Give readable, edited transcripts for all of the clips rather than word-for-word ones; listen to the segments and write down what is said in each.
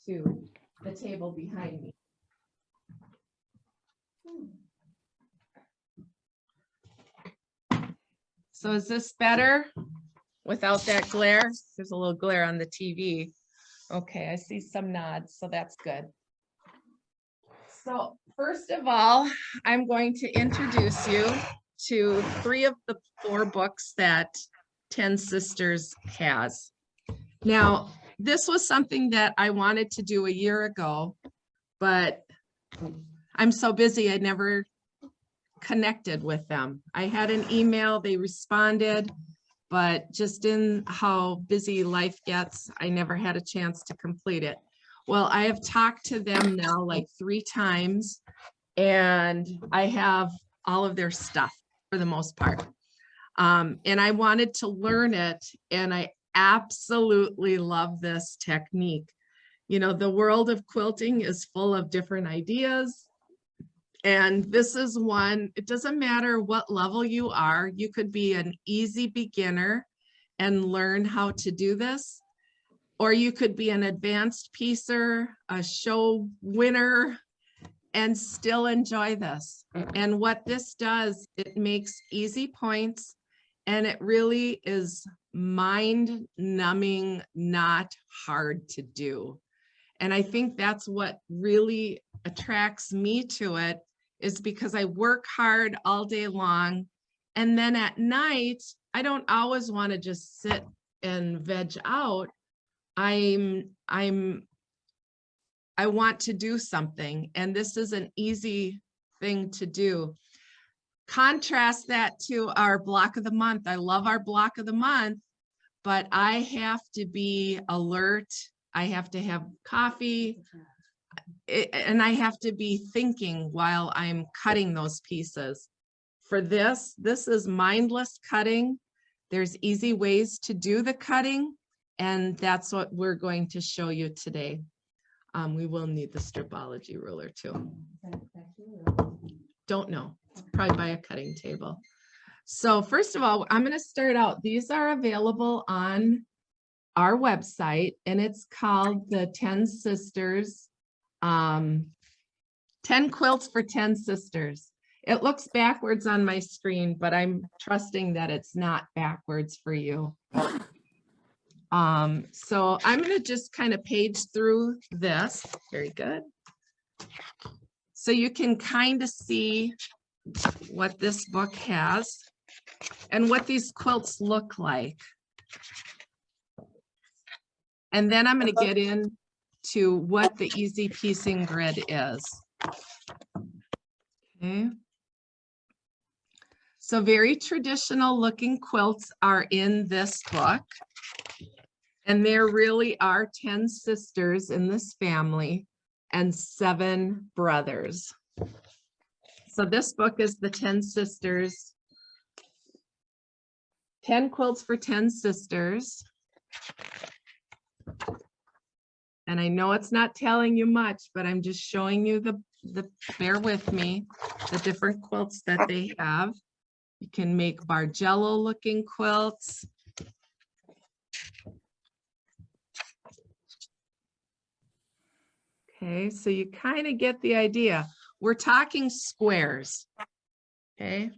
to the table behind me. So is this better without that glare? There's a little glare on the TV. Okay, I see some nods, so that's good. So first of all, I'm going to introduce you to 3 of the 4 books that 10 Sisters has. Now, this was something that I wanted to do a year ago, but I'm so busy, I never connected with them. I had an email, they responded, but just in how busy life gets, I never had a chance to complete it. Well, I have talked to them now like 3 times, and I have all of their stuff for the most part. And I wanted to learn it, and I absolutely love this technique. You know, the world of quilting is full of different ideas. And this is one, it doesn't matter what level you are, you could be an easy beginner and learn how to do this, or you could be an advanced piecer, a show winner, and still enjoy this. And what this does, it makes easy points, and it really is mind-numbing, not hard to do. And I think that's what really attracts me to it, is because I work hard all day long. And then at night, I don't always want to just sit and veg out. I want to do something, and this is an easy thing to do. Contrast that to our block of the month. I love our block of the month, but I have to be alert. I have to have coffee, and I have to be thinking while I'm cutting those pieces. For this is mindless cutting. There's easy ways to do the cutting, and that's what we're going to show you today. We will need the stripology ruler too. Don't know, probably by a cutting table. So first of all, I'm going to start out. These are available on our website, and it's called the 10 Sisters, 10 Quilts for 10 Sisters. It looks backwards on my screen, but I'm trusting that it's not backwards for you. So I'm going to just kind of page through this. Very good. So you can kind of see what this book has and what these quilts look like. And then I'm going to get into what the easy piecing grid is. Okay. So very traditional looking quilts are in this book. And there really are 10 sisters in this family and 7 brothers. So this book is the 10 Sisters, 10 Quilts for 10 Sisters. And I know it's not telling you much, but I'm just showing you bear with me, the different quilts that they have. You can make Bargello looking quilts. Okay, so you kind of get the idea. We're talking squares, okay?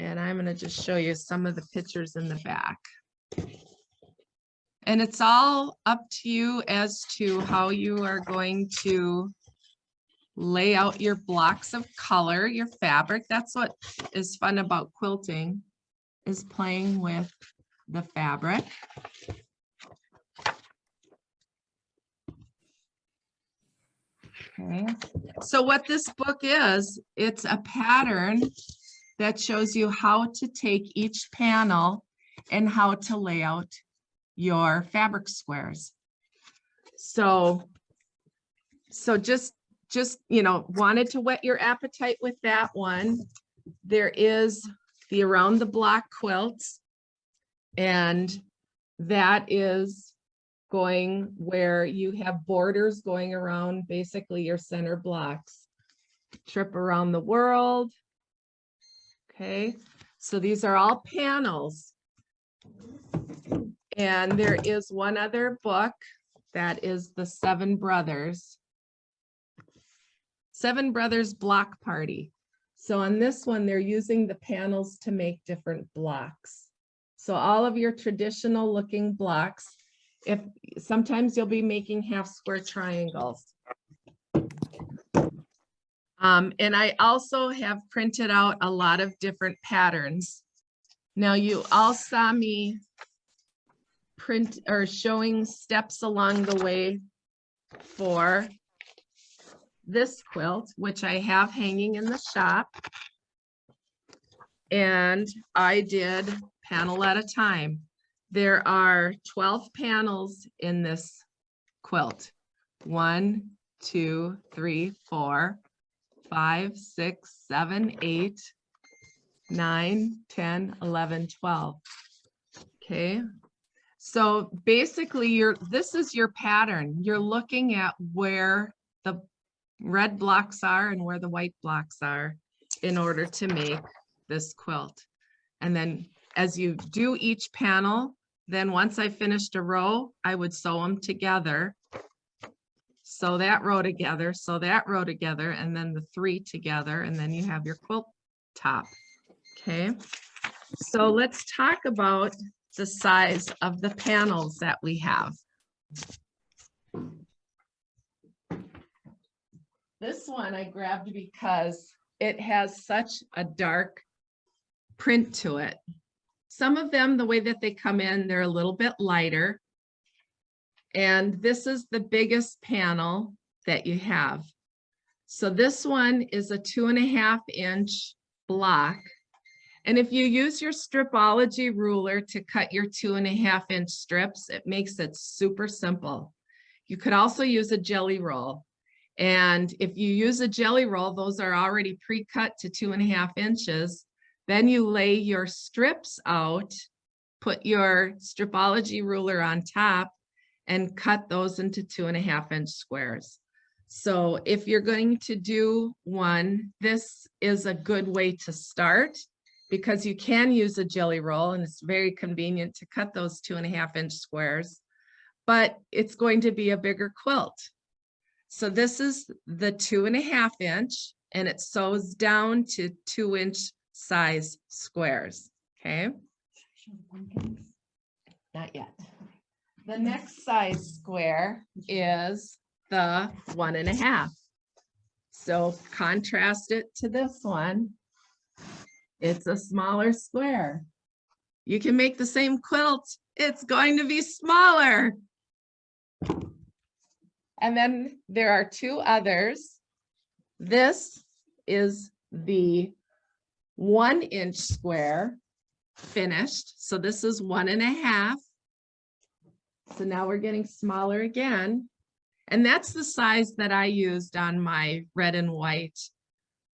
And I'm going to just show you some of the pictures in the back. And it's all up to you as to how you are going to lay out your blocks of color, your fabric. That's what is fun about quilting, is playing with the fabric. Okay. So what this book is, it's a pattern that shows you how to take each panel and how to lay out your fabric squares. So just you know, wanted to whet your appetite with that one. There is the around the block quilts, and that is going where you have borders going around basically your center blocks. Trip around the world. Okay, so these are all panels. And there is one other book that is the Seven Brothers block party. So on this one, they're using the panels to make different blocks. So all of your traditional looking blocks, if sometimes you'll be making half square triangles. And I also have printed out a lot of different patterns. Now you all saw me print or showing steps along the way for this quilt, which I have hanging in the shop. And I did panel at a time. There are 12 panels in this quilt. 1, 2, 3, 4, 5, 6, 7, 8, 9, 10, 11, 12. Okay. So basically this is your pattern. You're looking at where the red blocks are and where the white blocks are in order to make this quilt. And then as you do each panel, then once I finished a row, I would sew them together. Sew that row together, sew that row together, and then the 3 together, and then you have your quilt top. Okay, so let's talk about the size of the panels that we have. This one I grabbed because it has such a dark print to it. Some of them, the way that they come in, they're a little bit lighter. And this is the biggest panel that you have. So this one is a 2.5 inch block. And if you use your stripology ruler to cut your 2.5 inch strips, it makes it super simple. You could also use a jelly roll. And if you use a jelly roll, those are already pre-cut to 2.5 inches. Then you lay your strips out, put your stripology ruler on top, and cut those into 2.5 inch squares. So if you're going to do one, this is a good way to start because you can use a jelly roll and it's very convenient to cut those 2.5 inch squares, but it's going to be a bigger quilt. So this is the 2.5 inch and it sews down to 2 inch size squares, okay? Not yet. The next size square is the 1.5. So contrast it to this one. It's a smaller square. You can make the same quilt. It's going to be smaller. And then there are 2 others. This is the 1 inch square finished. So this is 1.5. So now we're getting smaller again. And that's the size that I used on my red and white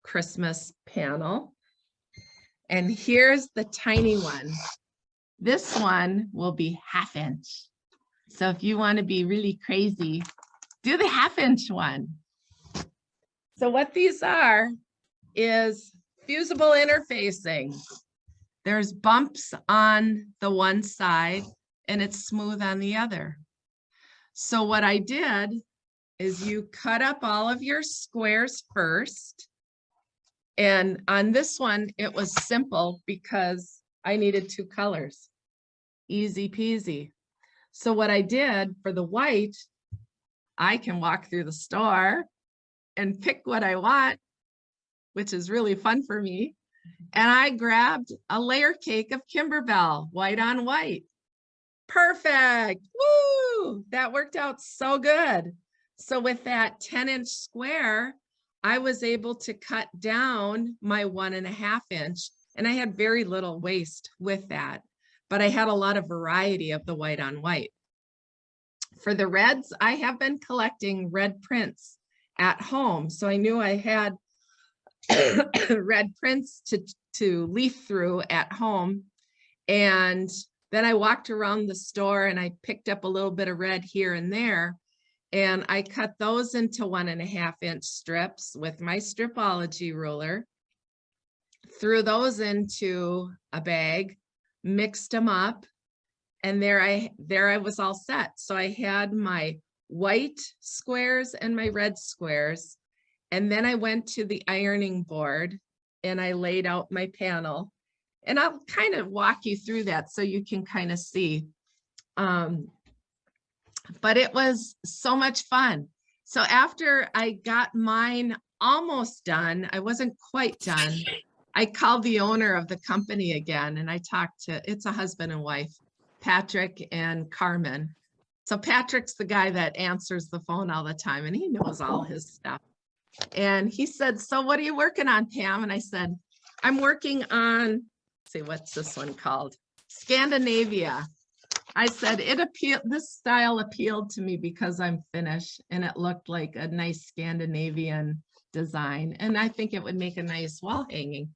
Christmas panel. And here's the tiny one. This one will be 1/2 inch. So if you want to be really crazy, do the 1/2 inch one. So what these are is fusible interfacing. There's bumps on the one side and it's smooth on the other. So what I did is you cut up all of your squares first. And on this one, it was simple because I needed 2 colors. Easy peasy. So what I did for the white, I can walk through the store and pick what I want, which is really fun for me. And I grabbed a layer cake of Kimberbell, white on white. Perfect. Woo! That worked out so good. So with that 10 inch square, I was able to cut down my 1.5 inch, and I had very little waste with that, but I had a lot of variety of the white on white. For the reds, I have been collecting red prints at home. So I knew I had red prints to leaf through at home. And then I walked around the store and I picked up a little bit of red here and there. And I cut those into 1.5 inch strips with my stripology ruler, threw those into a bag, mixed them up, and there I was all set. So I had my white squares and my red squares. And then I went to the ironing board and I laid out my panel. And I'll kind of walk you through that so you can kind of see. But it was so much fun. So after I got mine almost done, I wasn't quite done. I called the owner of the company again and I talked to, it's a husband and wife, Patrick and Carmen. So Patrick's the guy that answers the phone all the time and he knows all his stuff. And he said, so what are you working on, Pam? And I said, I'm working on, let's see, what's this one called? Scandinavia. I said, this style appealed to me because I'm Finnish and it looked like a nice Scandinavian design. And I think it would make a nice wall hanging.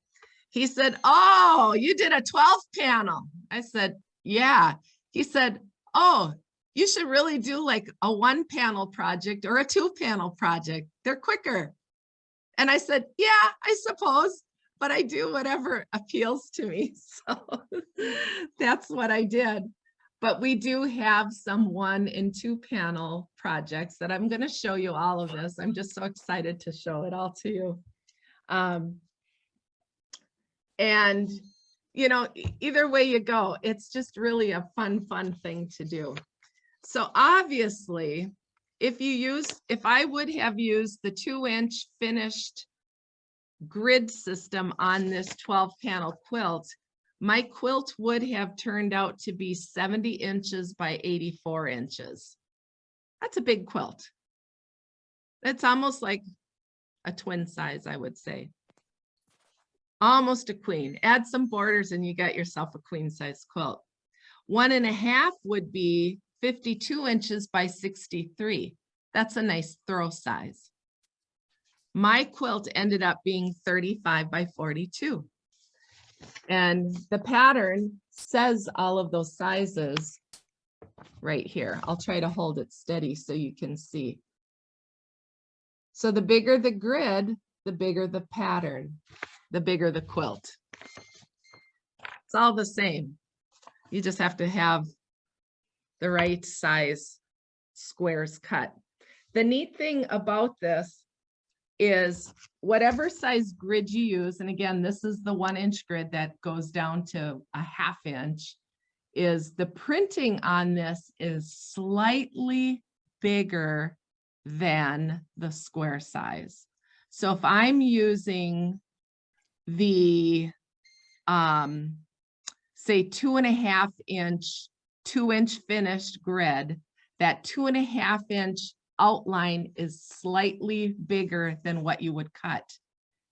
He said, oh, you did a 12 panel. I said, yeah. He said, oh, you should really do like a 1 panel project or a 2 panel project. They're quicker. And I said, yeah, I suppose, but I do whatever appeals to me. So that's what I did. But we do have some 1 and 2 panel projects that I'm going to show you all of this. I'm just so excited to show it all to you. And, you know, either way you go, it's just really a fun thing to do. So obviously, if I would have used the 2-inch finished grid system on this 12 panel quilt, my quilt would have turned out to be 70 inches by 84 inches. That's a big quilt. It's almost like a twin size, I would say. Almost a queen. Add some borders and you got yourself a queen size quilt. 1.5 would be 52 inches by 63. That's a nice throw size. My quilt ended up being 35 by 42. And the pattern says all of those sizes right here. I'll try to hold it steady so you can see. So the bigger the grid, the bigger the pattern, the bigger the quilt. It's all the same. You just have to have the right size squares cut. The neat thing about this is whatever size grid you use, and again, this is the 1-inch grid that goes down to a 1/2 inch, is the printing on this is slightly bigger than the square size. So if I'm using the, say 2.5 inch, 2-inch finished grid, that 2.5 inch outline is slightly bigger than what you would cut.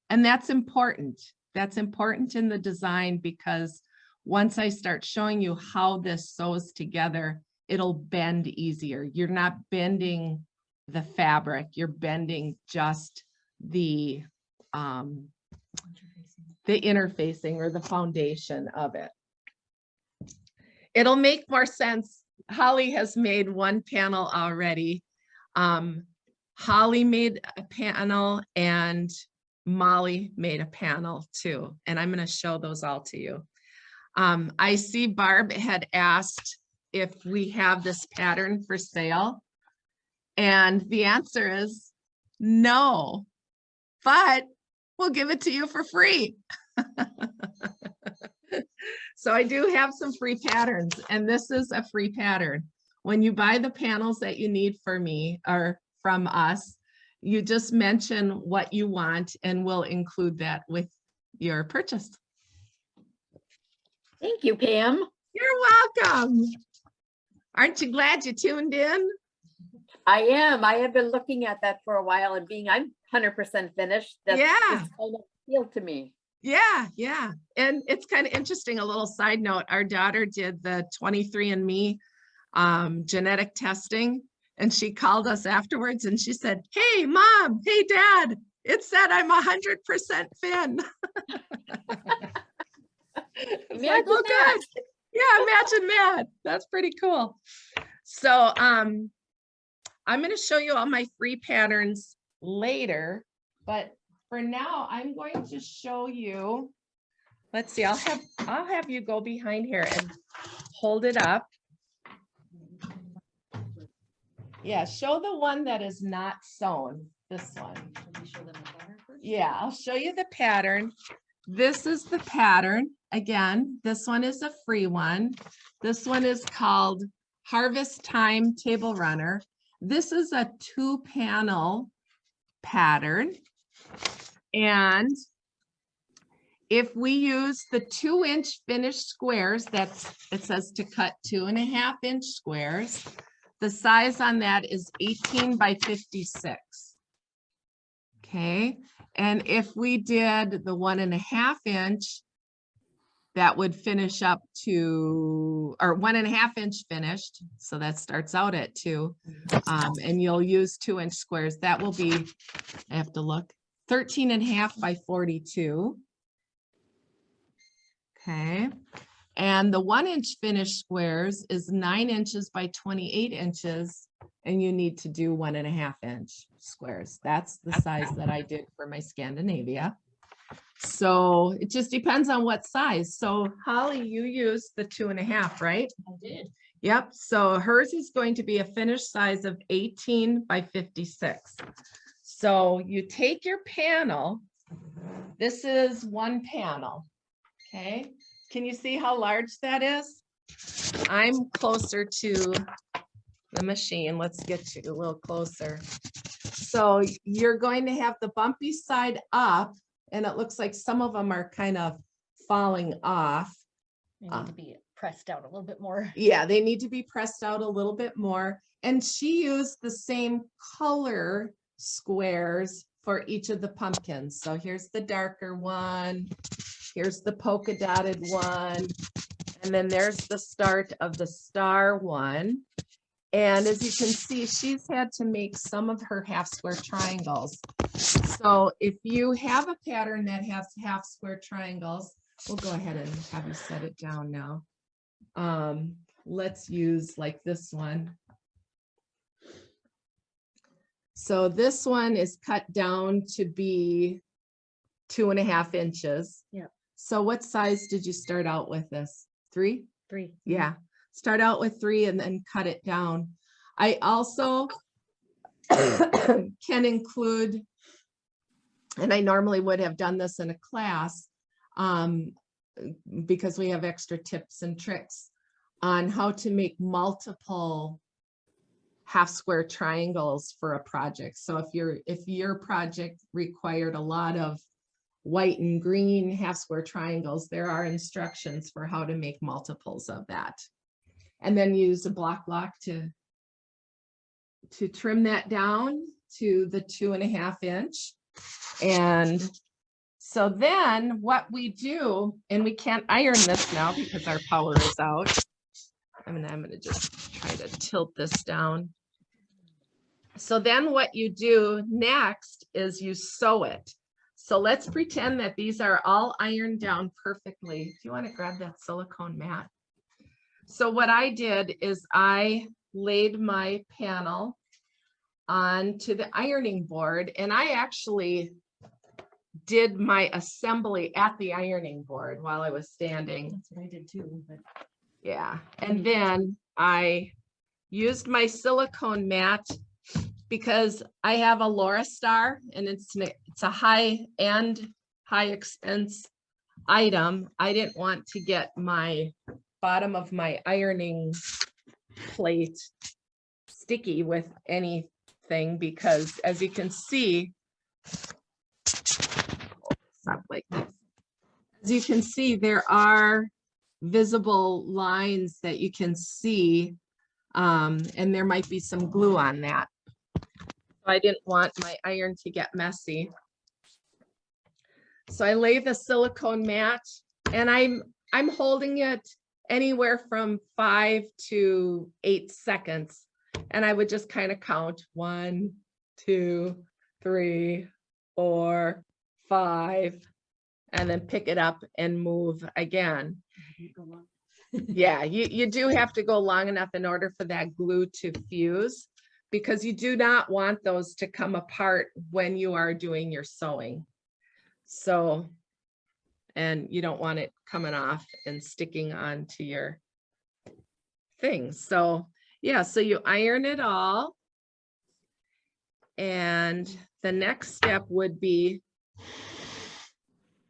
And that's important. That's important in the design because once I start showing you how this sews together, it'll bend easier. You're not bending the fabric, you're bending just the interfacing or the foundation of it. It'll make more sense. Holly has made 1 panel already. Holly made a panel and Molly made a panel too. And I'm going to show those all to you. I see Barb had asked if we have this pattern for sale. And the answer is no, but we'll give it to you for free. So I do have some free patterns, and this is a free pattern. When you buy the panels that you need for me or from us, you just mention what you want and we'll include that with your purchase. Thank you, Pam. You're welcome. Aren't you glad you tuned in? I am. I have been looking at that for a while and I'm 100% finished. That's kind of appealed to me. Yeah. And it's kind of interesting, a little side note, our daughter did the 23andMe genetic testing, and she called us afterwards and she said, hey mom, hey dad, it said I'm 100% Finn. It's like, oh good. Yeah, imagine that. That's pretty cool. So I'm going to show you all my free patterns later, but for now I'm going to show you, let's see, I'll have you go behind here and hold it up. Yeah, show the one that is not sewn, this one. Let me show them the pattern first. Yeah, I'll show you the pattern. This is the pattern. Again, this one is a free one. This one is called Harvest Time Table Runner. This is a 2-panel pattern. And if we use the 2-inch finished squares, it says to cut 2.5-inch squares. The size on that is 18 by 56. Okay, and if we did the 1.5-inch, that would finish up to, or 1.5-inch finished. So that starts out at 2. And you'll use 2-inch squares. That will be, I have to look, 13.5 by 42. Okay, and the 1-inch finished squares is 9 inches by 28 inches. And you need to do 1.5-inch squares. That's the size that I did for my Scandinavia. So it just depends on what size. So Holly, you used the 2.5, right? I did. Yep. So hers is going to be a finished size of 18 by 56. So you take your panel. This is 1 panel. Okay. Can you see how large that is? I'm closer to the machine. Let's get you a little closer. So you're going to have the bumpy side up, and it looks like some of them are kind of falling off. They need to be pressed out a little bit more. Yeah, they need to be pressed out a little bit more. And she used the same color squares for each of the pumpkins. So here's the darker one. Here's the polka dotted one. And then there's the start of the star one. And as you can see, she's had to make some of her half square triangles. So if you have a pattern that has half square triangles, we'll go ahead and have you set it down now. Let's use like this one. So this one is cut down to be 2.5 inches. Yeah. So what size did you start out with this? 3? 3. Yeah. Start out with 3 and then cut it down. I also can include, and I normally would have done this in a class because we have extra tips and tricks on how to make multiple half square triangles for a project. So if your project required a lot of white and green half square triangles, there are instructions for how to make multiples of that. And then use a block lock to trim that down to the 2.5 inch. And so then what we do, and we can't iron this now because our power is out. I'm gonna just try to tilt this down. So then what you do next is you sew it. So let's pretend that these are all ironed down perfectly. Do you want to grab that silicone mat? So what I did is I laid my panel onto the ironing board, and I actually did my assembly at the ironing board while I was standing. That's what I did too. But yeah, and then I used my silicone mat because I have a Laura Star, and it's a high-end, high-expense item. I didn't want to get my bottom of my ironing plate sticky with anything because, as you can see, stop like this. As you can see, there are visible lines that you can see, and there might be some glue on that. I didn't want my iron to get messy. So I lay the silicone mat, and I'm holding it anywhere from 5 to 8 seconds. And I would just kind of count 1, 2, 3, 4, 5, and then pick it up and move again. Yeah, you do have to go long enough in order for that glue to fuse, because you do not want those to come apart when you are doing your sewing. So, and you don't want it coming off and sticking onto your thing. So yeah, so you iron it all, And the next step would be,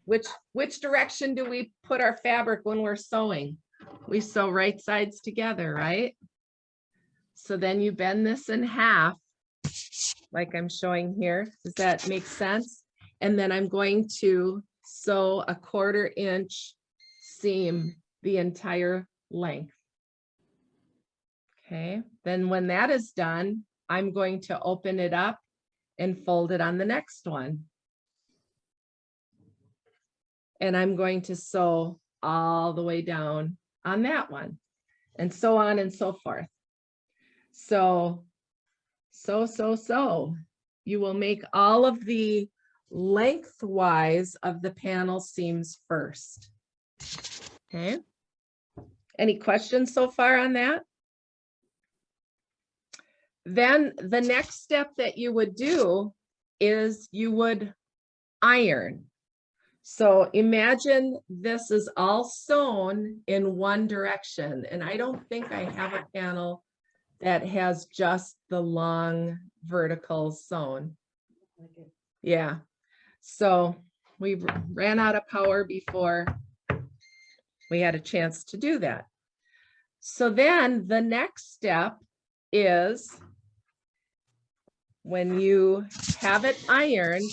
which direction do we put our fabric when we're sewing? We sew right sides together, right? So then you bend this in half, like I'm showing here. Does that make sense? And then I'm going to sew a 1/4 inch seam the entire length. Okay, then when that is done, I'm going to open it up and fold it on the next one. And I'm going to sew all the way down on that one, and so on and so forth. So you will make all of the lengthwise of the panel seams first. Okay. Any questions so far on that? Then the next step that you would do is you would iron. So imagine this is all sewn in one direction, and I don't think I have a panel that has just the long verticals sewn. Yeah, so we ran out of power before we had a chance to do that. So then the next step is, when you have it ironed,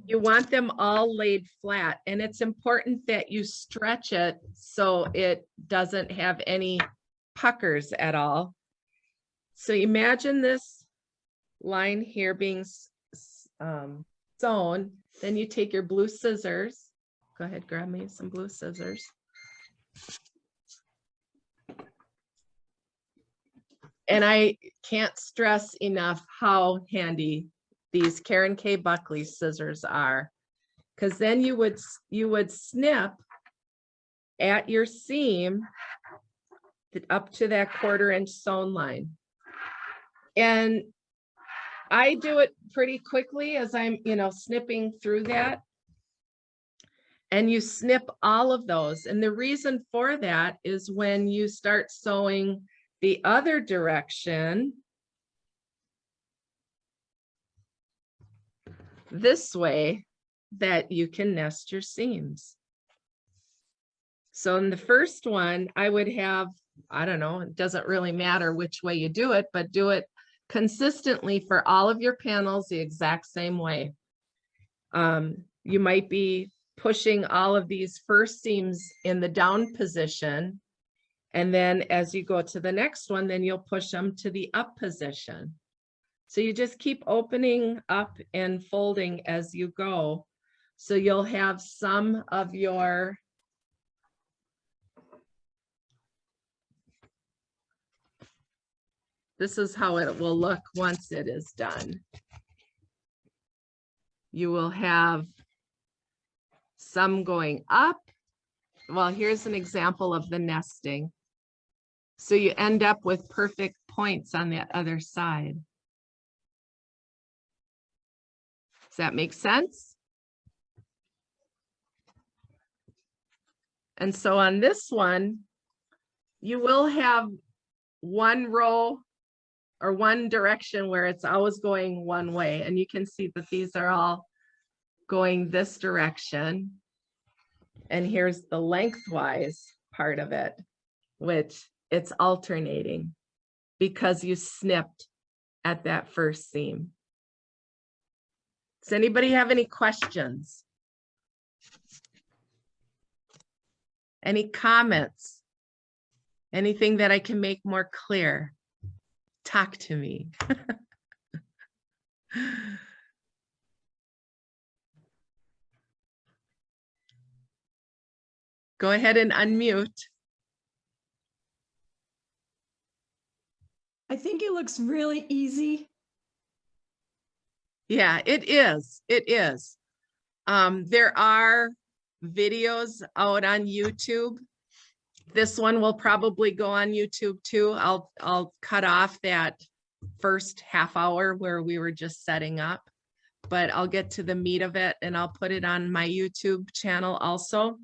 you want them all laid flat, and it's important that you stretch it so it doesn't have any puckers at all. So imagine this line here being sewn. Then you take your blue scissors. Go ahead, grab me some blue scissors. And I can't stress enough how handy these Karen K. Buckley scissors are, because then you would snip at your seam up to that 1/4 inch sewn line. And I do it pretty quickly as I'm, snipping through that. And you snip all of those. And the reason for that is when you start sewing the other direction, this way, that you can nest your seams. So in the first one, I would have, I don't know, it doesn't really matter which way you do it, but do it consistently for all of your panels the exact same way. You might be pushing all of these first seams in the down position, and then as you go to the next one, then you'll push them to the up position. So you just keep opening up and folding as you go. So you'll have some of your this is how it will look once it is done. You will have some going up. Well, here's an example of the nesting. So you end up with perfect points on that other side. Does that make sense? And so on this one, you will have one row or one direction where it's always going one way. And you can see that these are all going this direction. And here's the lengthwise part of it, which it's alternating because you snipped at that first seam. Does anybody have any questions? Any comments? Anything that I can make more clear? Talk to me. Go ahead and unmute. I think it looks really easy. Yeah, it is. It is. There are videos out on YouTube. This one will probably go on YouTube too. I'll cut off that first half hour where we were just setting up, but I'll get to the meat of it and I'll put it on my YouTube channel also.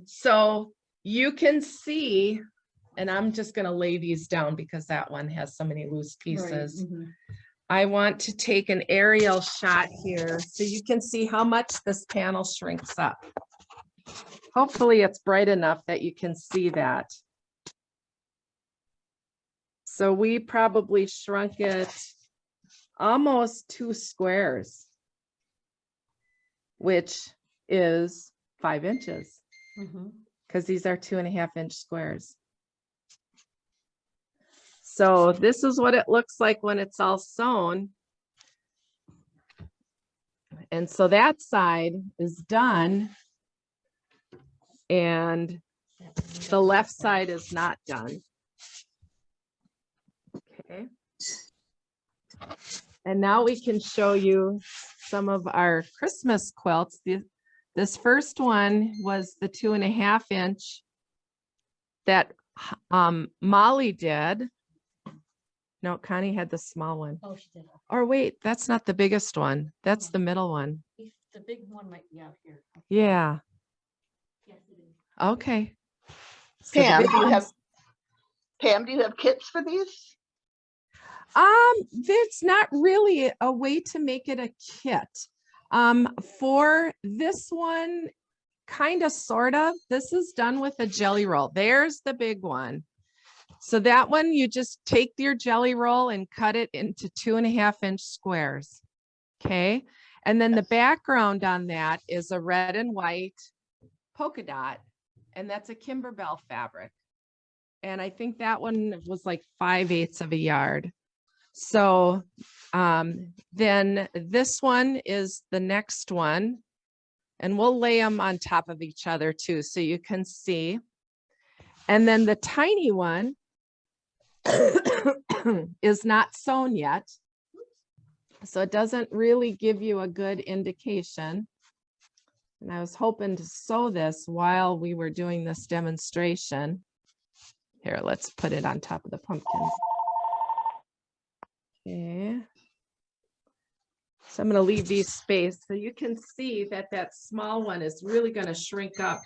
So you can see and I'm just gonna lay these down because that one has so many loose Right, pieces. mhm. I want to take an aerial shot here so you can see how much this panel shrinks up. Hopefully it's bright enough that you can see that. So we probably shrunk it almost 2 squares, which is 5 inches, Mhm. because these are 2.5-inch squares. So this is what it looks like when it's all sewn. And so that side is done. And the left side is not done. Okay. And now we can show you some of our Christmas quilts. This first one was the 2.5-inch that Molly did. No, Connie had the small one. Oh, she did. Or wait, that's not the biggest one. That's the middle one. The big one might be out here. Yeah. Yes, it is. Okay. So the Pam, big do you have ones- kits for these? There's not really a way to make it a kit. For this one, kind of, sort of, this is done with a jelly roll. There's the big one. So that one, you just take your jelly roll and cut it into 2.5-inch squares. Okay. And then the background on that is a red and white polka dot, and that's a Kimberbell fabric. And I think that one was like 5/8 of a yard. So then this one is the next one, and we'll lay them on top of each other too, so you can see. And then the tiny one is not sewn yet. So it doesn't really give you a good indication. And I was hoping to sew this while we were doing this demonstration. Here, let's put it on top of the pumpkins. Okay. So I'm going to leave these spaced so you can see that that small one is really going to shrink up.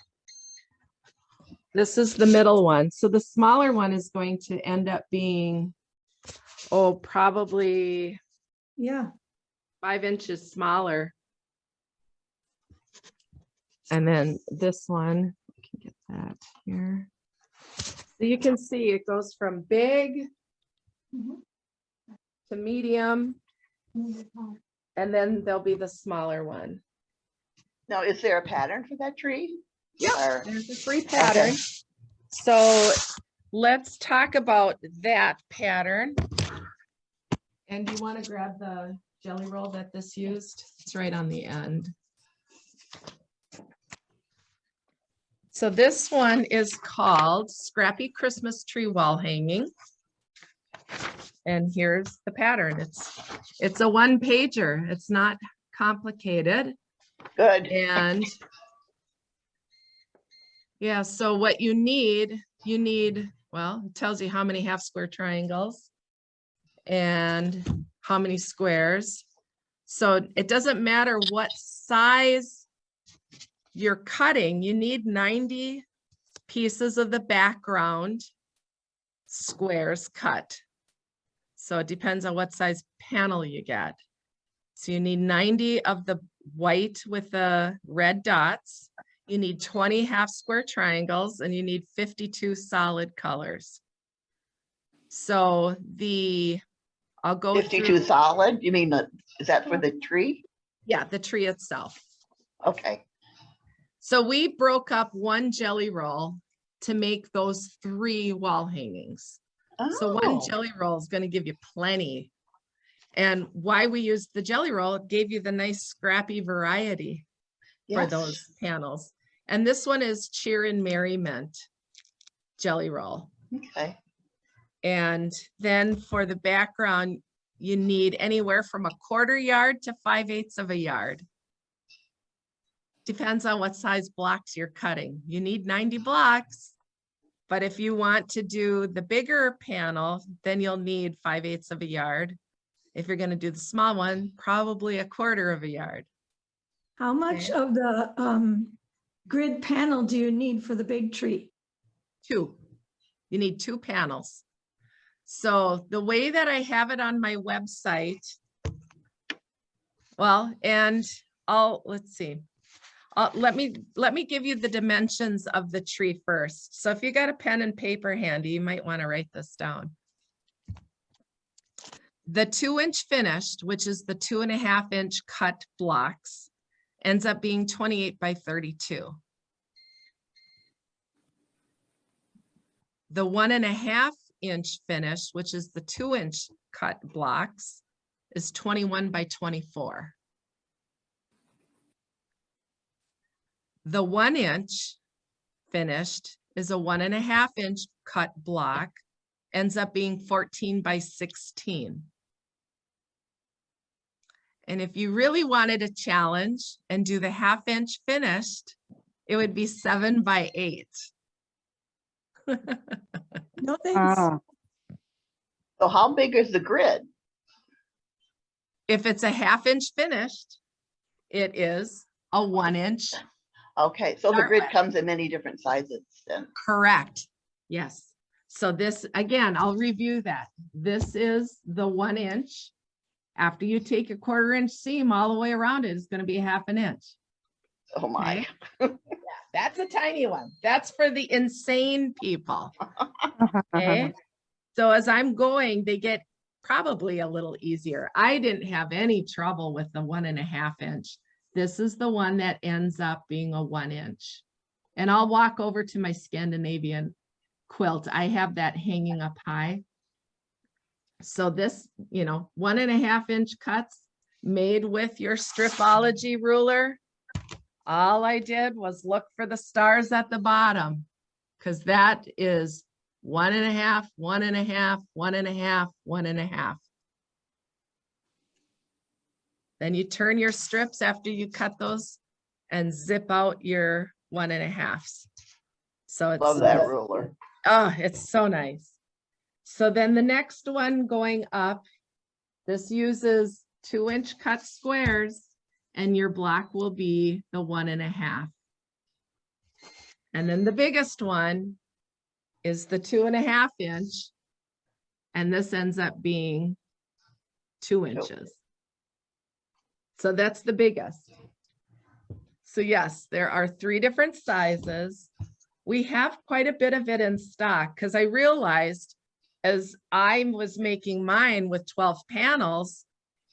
This is the middle one. So the smaller one is going to end up being, oh, probably Yeah. 5 inches smaller. And then this one, I can get that here. So you can see it goes from big to medium, and then there'll be the smaller one. Now, is there a pattern for that tree? Yeah, Or- there's a free pattern. So let's talk about that pattern. And you want to grab the jelly roll that this used? It's right on the end. So this one is called Scrappy Christmas Tree Wall Hanging. And here's the pattern. It's a 1-pager. It's not complicated. Good. And yeah, so what you need, well, it tells you how many half square triangles and how many squares. So it doesn't matter what size you're cutting, you need 90 pieces of the background squares cut. So it depends on what size panel you get. So you need 90 of the white with the red dots. You need 20 half square triangles, and you need 52 solid colors. So I'll go 52 through, solid? You mean, is that for the tree? yeah, the tree itself. Okay. So we broke up one jelly roll to make those 3 wall hangings. So one Oh, jelly roll is going to give you plenty. And why we used the jelly roll, it gave you the nice scrappy variety for yes. those panels. And this one is Cheer and Merriment jelly roll. Okay. And then for the background, you need anywhere from 1/4 yard to 5/8 of a yard. Depends on what size blocks you're cutting. You need 90 blocks. But if you want to do the bigger panel, then you'll need 5/8 of a yard. If you're going to do the small one, probably 1/4 of a yard. How much Okay. of the grid panel do you need for the big tree? 2. You need 2 panels. So the way that I have it on my website, well, and let's see. Let me give you the dimensions of the tree first. So if you got a pen and paper handy, you might want to write this down. The 2-inch finished, which is the 2.5-inch cut blocks, ends up being 28 by 32. The 1.5-inch finished, which is the 2-inch cut blocks, is 21 by 24. The 1-inch finished is a 1.5-inch cut block, ends up being 14 by 16. And if you really wanted a challenge and do the 1/2-inch finished, it would be 7 by 8. No thanks. So how big is the grid? If it's a 1/2-inch finished, it is a 1-inch. Okay, so the Start grid with. comes in many different sizes then. Correct. Yes. So this, again, I'll review that. This is the 1-inch. After you take a 1/4-inch seam all the way around it, it's going to be 1/2 inch. Oh my. Okay? That's a tiny one. That's for the insane people. Okay. So as I'm going, they get probably a little easier. I didn't have any trouble with the 1.5-inch. This is the one that ends up being a 1-inch. And I'll walk over to my Scandinavian quilt. I have that hanging up high. So this, 1.5-inch cuts made with your stripology ruler. All I did was look for the stars at the bottom, because that is 1.5, 1.5, 1.5, 1.5. Then you turn your strips after you cut those and zip out your 1.5s. So it's Love that ruler. oh, it's so nice. So then the next one going up, this uses 2-inch cut squares, and your block will be the 1.5. And then the biggest one is the 2.5-inch, and this ends up being 2 inches. So that's the biggest. So yes, there are 3 different sizes. We have quite a bit of it in stock, because I realized as I was making mine with 12 panels,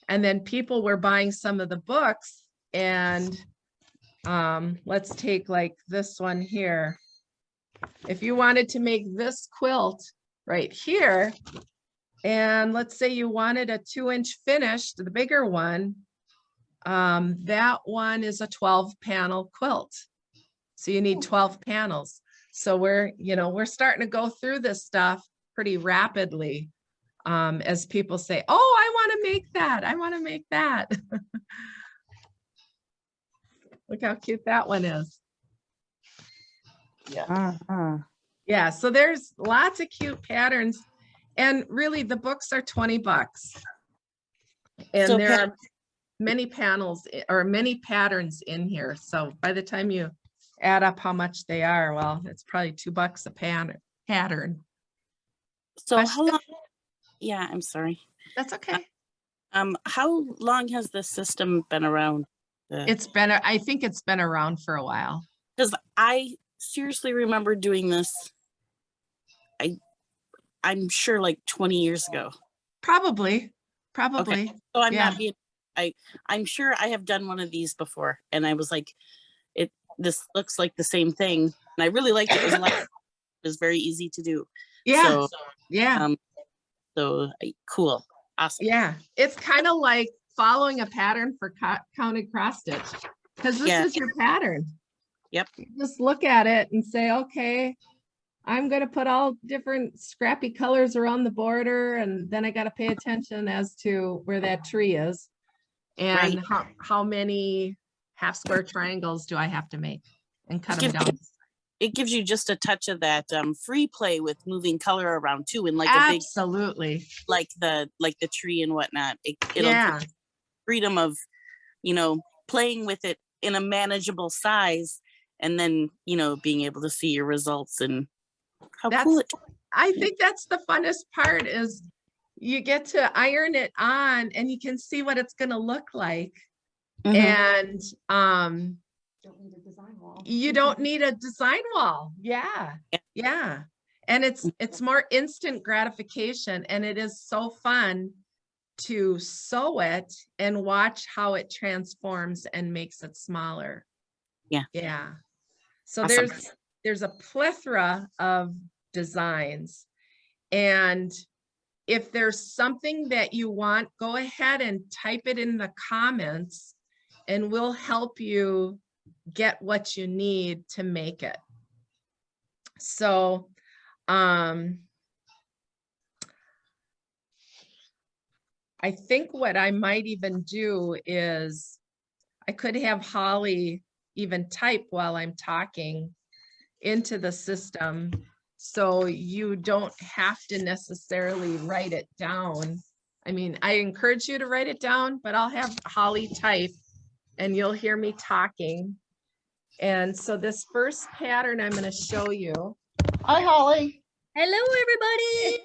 and then people were buying some of the books, and let's take like this one here. If you wanted to make this quilt right here, and let's say you wanted a 2-inch finished, the bigger one, that one is a 12-panel quilt. So you need 12 panels. So we're starting to go through this stuff pretty rapidly, as people say, oh, I want to make that. I want to make that. Look how cute that one is. Yeah. Yeah, so there's lots of cute patterns, and really the books are $20. And So there are many panels or many patterns in here. So by the time you add up how much they are, well, it's probably $2 a pattern. So Question? how long? Yeah, I'm sorry. That's okay. How long has this system been around? I think it's been around for a while. Because I seriously remember doing this. I'm sure like 20 years ago. Probably. So I'm Yeah. not being. I'm sure I have done one of these before, and I was like, this looks like the same thing, and I really liked it. It was very easy to do. Yeah. So, Yeah. Cool. Awesome. Yeah. It's kind of like following a pattern for counted cross stitch, because this is your pattern. Yep. You just look at it and say, okay, I'm going to put all different scrappy colors around the border, and then I got to pay attention as to where that tree is, and how many half square triangles do I have to make and cut them down. It gives you just a touch of that free play with moving color around too, and like Absolutely. a big, like the tree and whatnot. It'll Yeah. give you freedom of, playing with it in a manageable size, and then being able to see your results and how cool it. I think that's the funnest part is you get to iron it on and you can see what it's gonna look like. Mhm. And Don't need a design wall. you don't need a design wall. Yeah, Yeah. yeah. And it's more instant gratification, and it is so fun to sew it and watch how it transforms and makes it smaller. Yeah. Yeah. So Awesome. there's a plethora of designs. And if there's something that you want, go ahead and type it in the comments and we'll help you get what you need to make it. So, I think what I might even do is I could have Holly even type while I'm talking into the system. So you don't have to necessarily write it down. I mean, I encourage you to write it down, but I'll have Holly type and you'll hear me talking. And so this first pattern I'm going to show you. Hi, Holly. Hello, everybody.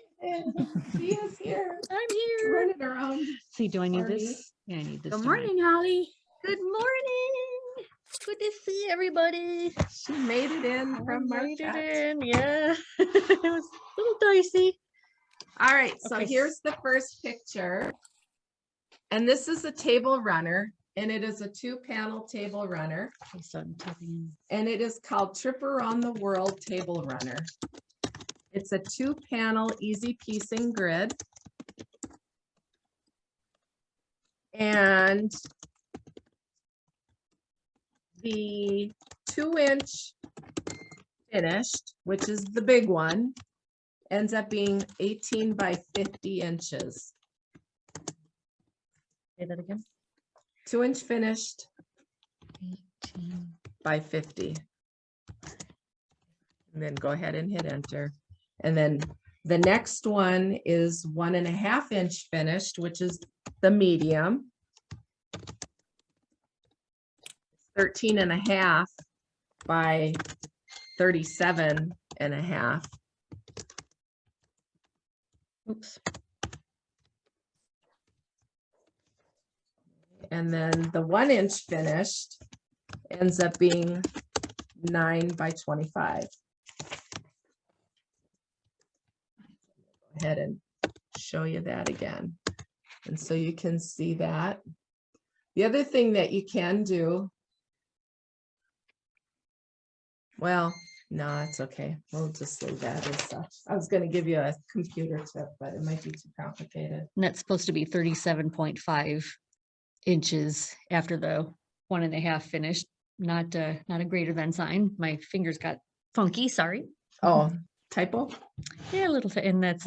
She is here. I'm here. Running around. See, do I need for me. this? Yeah, I need this. Good don't I? morning, Holly. Good morning. Good to see everybody. She made it in from Made it Marquette. in, yeah. It was a little dicey. All right, so Okay. here's the first picture. And this is a table runner, and it is a 2-panel table runner, Okay, so I'm typing in. and it is called Trip Around the World Table Runner. It's a 2-panel easy piecing grid. And the 2-inch finished, which is the big one, ends up being 18 by 50 inches. Say that again. 2-inch finished 18. by 50. And then go ahead and hit enter. And then the next one is 1.5 inch finished, which is the medium. 13.5 by 37.5. Oops. And then the 1-inch finished ends up being 9 by 25. Go ahead and show you that again. And so you can see that. The other thing that you can do, well, no, it's okay. We'll just leave that as such. I was going to give you a computer tip, but it might be too complicated. And that's supposed to be 37.5 inches after the 1.5 finished, not a greater than sign. My fingers got funky, sorry. Oh, typo? Yeah, a little, and that's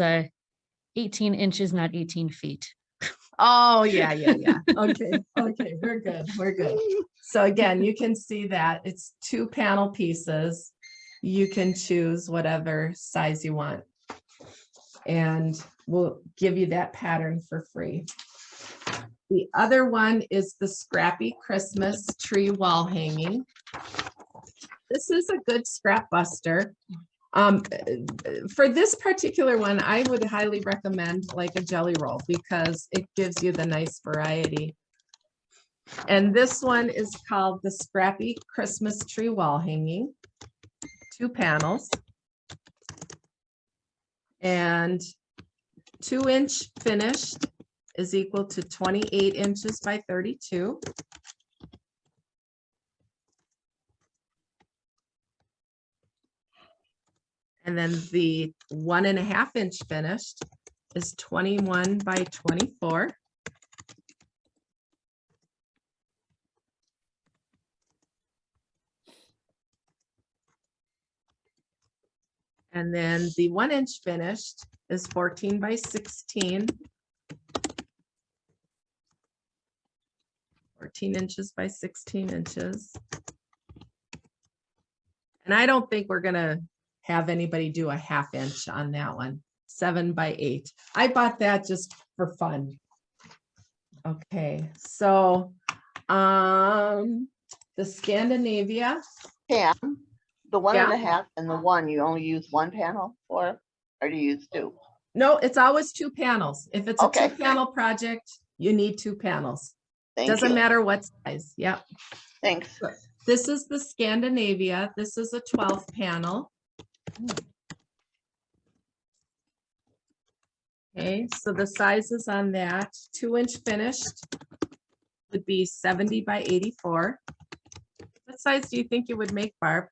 18 inches, not 18 feet. Oh, yeah. Okay, okay, we're good, we're good. So again, you can see that it's 2 panel pieces. You can choose whatever size you want. And we'll give you that pattern for free. The other one is the Scrappy Christmas Tree Wall Hanging. This is a good scrap buster. For this particular one, I would highly recommend like a jelly roll because it gives you the nice variety. And this one is called the Scrappy Christmas Tree Wall Hanging, 2 panels. And 2-inch finished is equal to 28 inches by 32. And then the 1.5 inch finished is 21 by 24. And then the 1-inch finished is 14 by 16. 14 inches by 16 inches. And I don't think we're gonna have anybody do a 1/2 inch on that one. 7 by 8. I bought that just for fun. Okay, so the Scandinavia. Pam, the one and Yeah. a half and the one, you only use 1 panel for? Or do you use two? No, it's always 2 panels. If it's a Okay. 2-panel project, you need 2 panels. Thank Doesn't you. matter what size. Yep. Thanks. This is the Scandinavia. This is a 12 panel. Okay, so the sizes on that 2-inch finished would be 70 by 84. What size do you think you would make, Barb?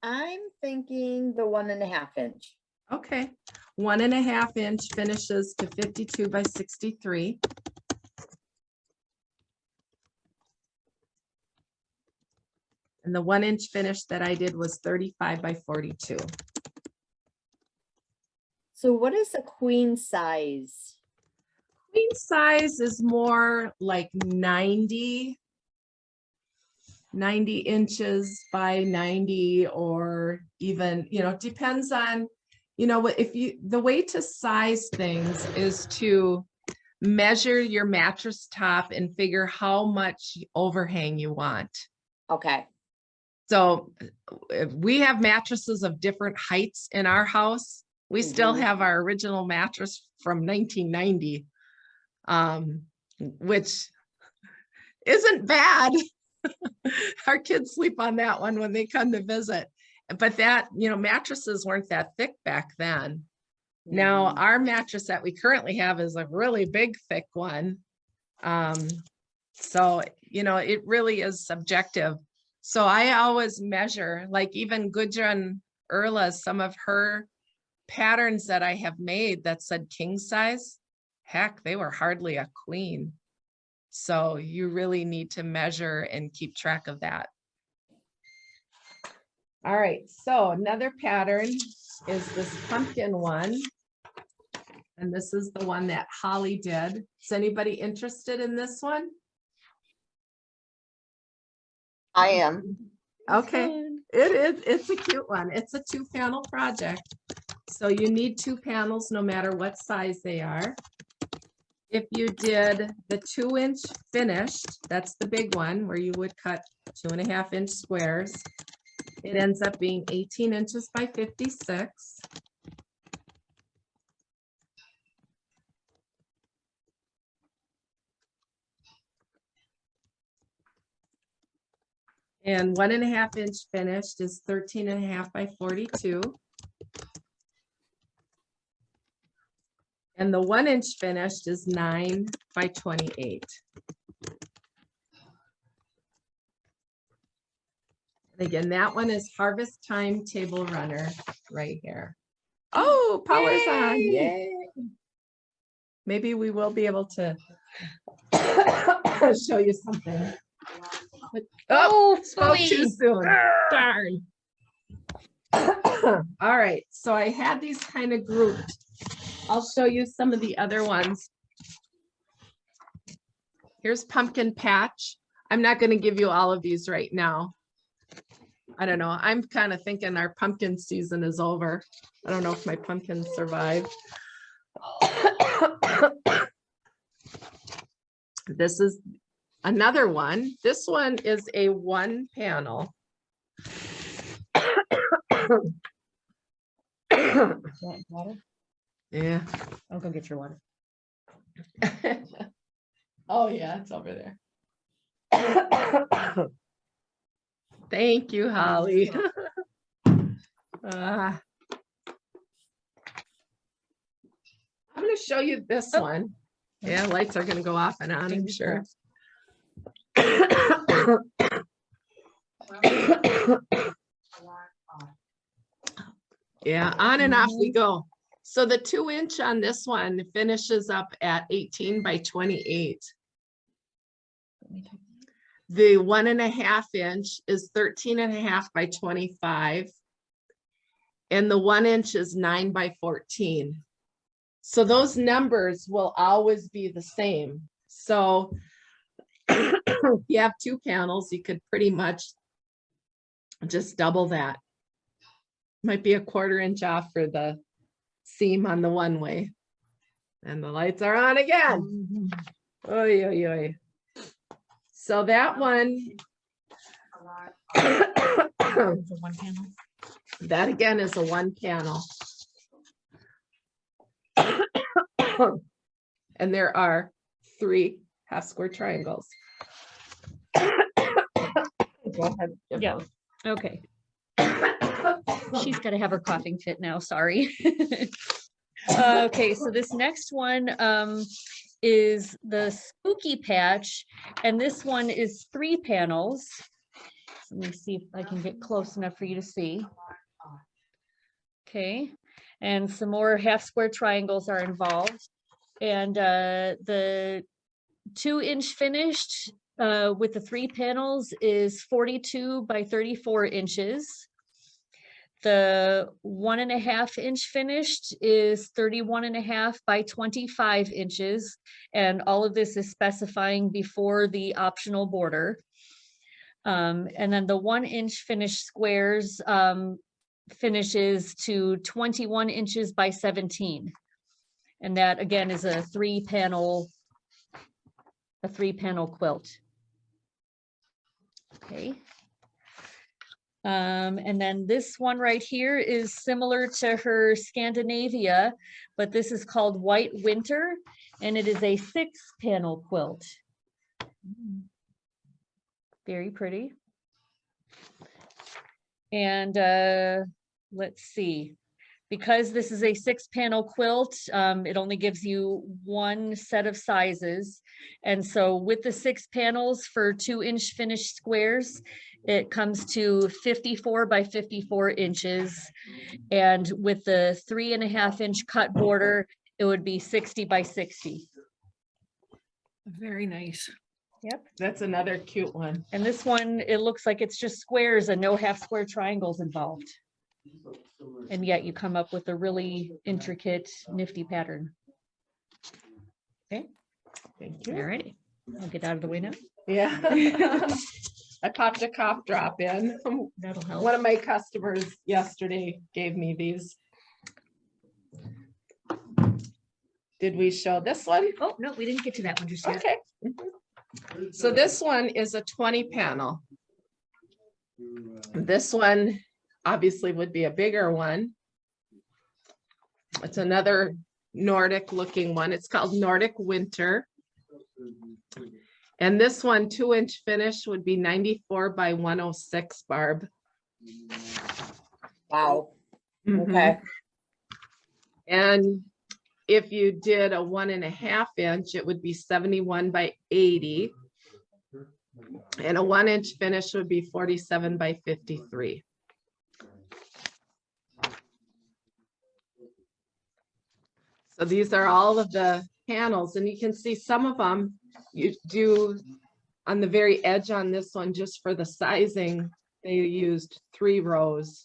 I'm thinking the 1.5 inch. Okay, 1.5 inch finishes to 52 by 63. And the 1-inch finish that I did was 35 by 42. So what is a queen size? Queen size is more like 90 inches by 90, or even, depends on, what, the way to size things is to measure your mattress top and figure how much overhang you want. Okay. So we have mattresses of different heights in our house. We still Mhm. have our original mattress from 1990, which isn't bad. Our kids sleep on that one when they come to visit. But that, mattresses weren't that thick back then. Now, Mhm. our mattress that we currently have is a really big, thick one. So, it really is subjective. So I always measure, like even Gudrun Erla, some of her patterns that I have made that said king size, heck, they were hardly a queen. So you really need to measure and keep track of that. All right, so another pattern is this pumpkin one. And this is the one that Holly did. Is anybody interested in this one? I am. Okay, it's a cute one. It's a 2-panel project. So you need 2 panels no matter what size they are. If you did the 2-inch finished, that's the big one where you would cut 2.5-inch squares. It ends up being 18 inches by 56. And 1.5-inch finished is 13.5 by 42. And the 1-inch finished is 9 by 28. And again, that one is Harvest Time Table Runner right here. Oh, power's on. Yay. Maybe we will be able to show you something. Oh, spoke too soon. Darn. All right, so I had these kind of grouped. I'll show you some of the other ones. Here's Pumpkin Patch. I'm not going to give you all of these right now. I don't know. I'm kind of thinking our pumpkin season is over. I don't know if my pumpkins survive. This is another one. This one is a 1-panel. Water? Yeah. I'll go get your water. Oh yeah, it's over there. Thank you, Holly. I'm going to show you this one. Yeah, lights are going to go off and on, I'm sure. Yeah, on and off we go. So the 2-inch on this one finishes up at 18 by 28. The 1.5-inch is 13.5 by 25. And the 1-inch is 9 by 14. So those numbers will always be the same. So if you have 2 panels, you could pretty much just double that. Might be a 1/4 inch off for the seam on the one way. And the lights are on again. Oy, oy, oy. So that one, For 1 panel. That again is a 1 panel. And there are 3 half square triangles. Go ahead. Yeah. Okay. She's got to have her coughing fit now, sorry. Okay, so this next one is the spooky patch, and this one is 3 panels. Let me see if I can get close enough for you to see. Okay, and some more half square triangles are involved. And the 2-inch finished with the 3 panels is 42 by 34 inches. The 1.5-inch finished is 31.5 by 25 inches. And all of this is specifying before the optional border. And then the 1-inch finished squares finishes to 21 inches by 17. And that again is a 3-panel quilt. Okay. And then this one right here is similar to her Scandinavia, but this is called White Winter, and it is a 6-panel quilt. Very pretty. And let's see. Because this is a 6-panel quilt, it only gives you 1 set of sizes. And so with the 6 panels for 2-inch finished squares, it comes to 54 by 54 inches. And with the 3.5-inch cut border, it would be 60 by 60. Very nice. Yep. That's another cute one. And this one, it looks like it's just squares and no half square triangles involved. And yet you come up with a really intricate, nifty pattern. Okay. Thank All you. righty. I'll get out of the way now. Yeah. I popped a cough drop in. That'll help. One of my customers yesterday gave me these. Did we show this one? Oh, no, we didn't get to that one just yet. Okay. So this one is a 20 panel. This one obviously would be a bigger one. It's another Nordic looking one. It's called Nordic Winter. And this one, 2-inch finish, would be 94 by 106, Barb. Wow, Mhm. okay. And if you did a 1.5-inch, it would be 71 by 80. And a 1-inch finish would be 47 by 53. So these are all of the panels, and you can see some of them you do on the very edge on this one, just for the sizing, they used 3 rows.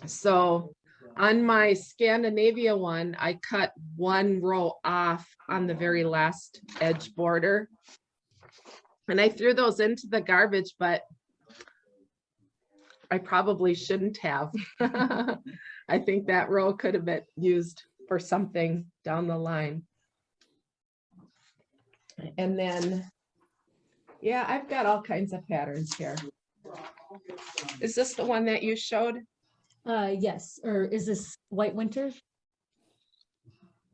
So on my Scandinavia one, I cut 1 row off on the very last edge border. And I threw those into the garbage, but I probably shouldn't have. I think that row could have been used for something down the line. And then, yeah, I've got all kinds of patterns here. Is this the one that you showed? Yes, or is this White Winter?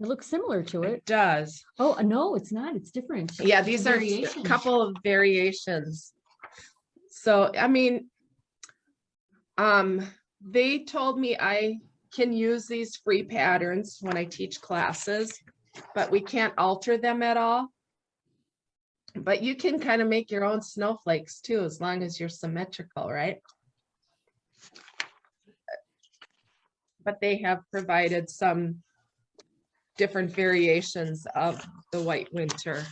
It looks similar to It it. does. Oh, no, it's not. It's different. Yeah, these are a Variation. couple of variations. So, I mean, they told me I can use these free patterns when I teach classes, but we can't alter them at all. But you can kind of make your own snowflakes too, as long as you're symmetrical, right? But they have provided some different variations of the White Winter.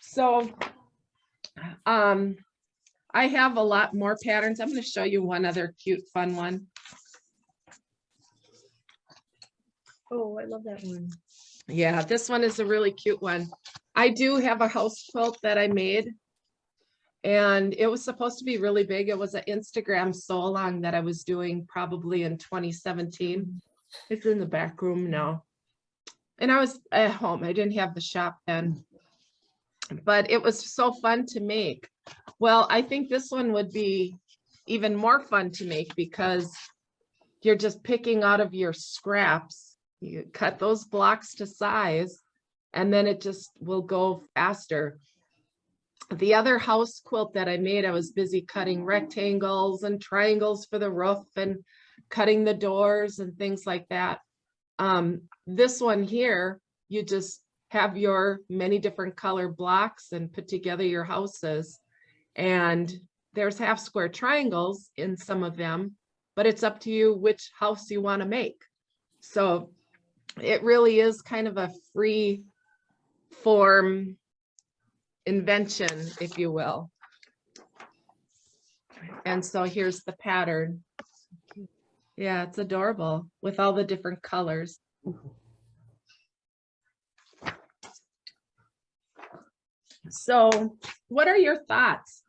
So I have a lot more patterns. I'm going to show you one other cute, fun one. Oh, I love that one. Yeah, this one is a really cute one. I do have a house quilt that I made, and it was supposed to be really big. It was an Instagram sew along that I was doing probably in 2017. It's in the back room now. And I was at home. I didn't have the shop then. But it was so fun to make. Well, I think this one would be even more fun to make because you're just picking out of your scraps. You cut those blocks to size and then it just will go faster. The other house quilt that I made, I was busy cutting rectangles and triangles for the roof and cutting the doors and things like that. This one here, you just have your many different color blocks and put together your houses. And there's half square triangles in some of them, but it's up to you which house you want to make. So it really is kind of a free form invention, if you will. And so here's the pattern. Yeah, it's adorable with all the different colors. So what are your thoughts?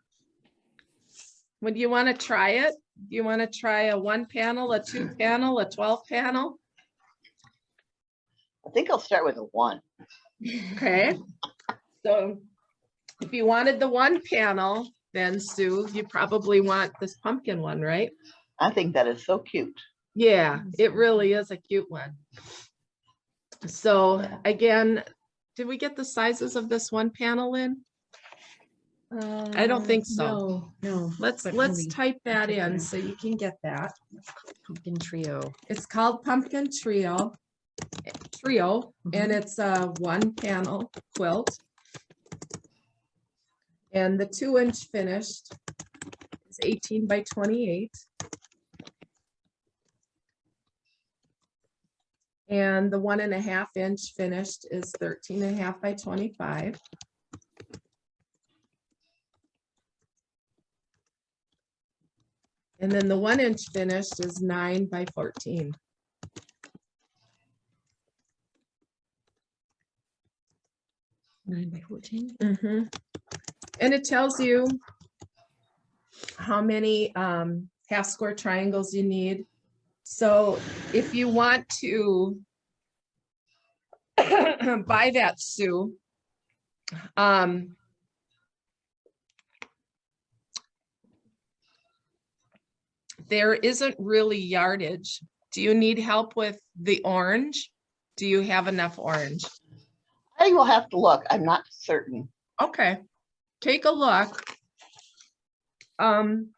Would you want to try it? Do you want to try a 1 panel, a 2 panel, a 12 panel? I think I'll start with a 1. Okay. So if you wanted the 1 panel, then Sue, you probably want this pumpkin one, right? I think that is so cute. Yeah, it really is a cute one. So again, did we get the sizes of this 1 panel in? I don't think so. No, Let's but type that check it in out. so you can get that. pumpkin trio. It's called Pumpkin Trio, and it's a 1 panel quilt. And the 2-inch finished is 18 by 28. And the 1.5 inch finished is 13.5 by 25. And then the 1 inch finished is 9 by 14. Nine by 14. And it tells you how many half square triangles you need. So if you want to buy that, Sue, there isn't really yardage. Do you need help with the orange? Do you have enough orange? I will have to look. I'm not certain. Okay, take a look. On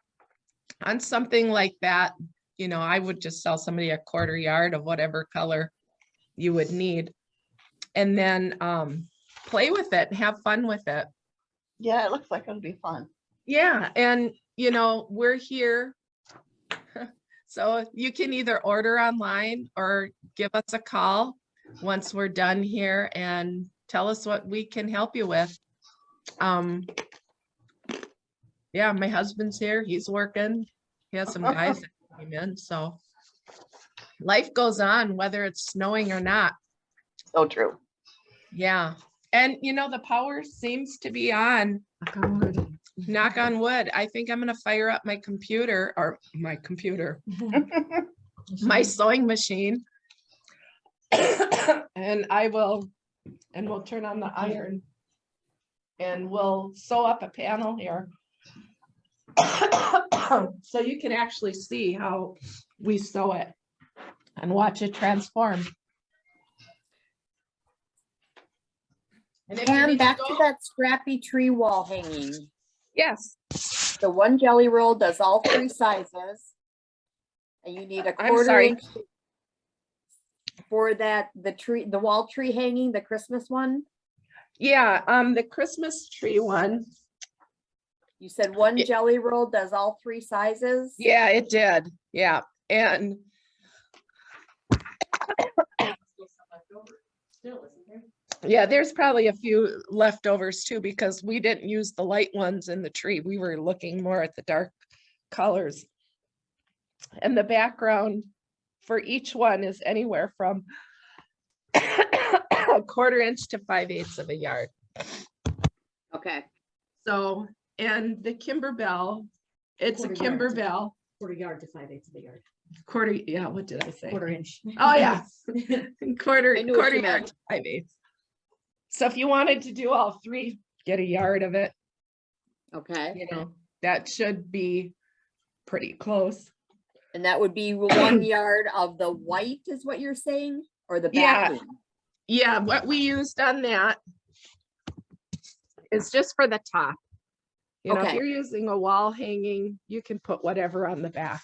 something like that, you know, I would just sell somebody a 1/4 yard of whatever color you would need. And then play with it and have fun with it. Yeah, it looks like it'll be fun. Yeah, and you know, we're here. So you can either order online or give us a call once we're done here and tell us what we can help you with. Yeah, my husband's here. He's working. He has some guys that came in, so life goes on whether it's snowing or not. So true. Yeah, and you know, the power seems to be on. Knock on wood. I think I'm gonna fire up my computer, my sewing machine. And we'll turn on the iron and we'll sew up a panel here. So you can actually see how we sew it and watch it transform. And if you And need back to go- that scrappy tree wall hanging. Yes, The 1 jelly roll does all 3 sizes. And you need a I'm 1/4 sorry. inch for that, the wall tree hanging, the Christmas one. yeah, the Christmas tree one. You said 1 It- jelly roll does all 3 sizes? Yeah, it did. Yeah, and yeah, there's probably a few leftovers too, because we didn't use the light ones in the tree. We were looking more at the dark colors. And the background for each one is anywhere from a 1/4 inch to 5/8 of a yard. Okay. So, and the Kimberbell, it's a 1/4 yard. Kimberbell, 1/4 yard to 5/8 of a yard. 1/4, yeah, what did I say? 1/4 inch. Oh, yeah. Quarter, I knew what 1/4 you yard meant. to 5/8. So if you wanted to do all 3, get a yard of it. Okay, you know, that should be pretty close. and that would be 1 yard of the white is what you're saying, or the Yeah. backing? Yeah, what we used on that is just for the top. You know, if Okay. you're using a wall hanging, you can put whatever on the back.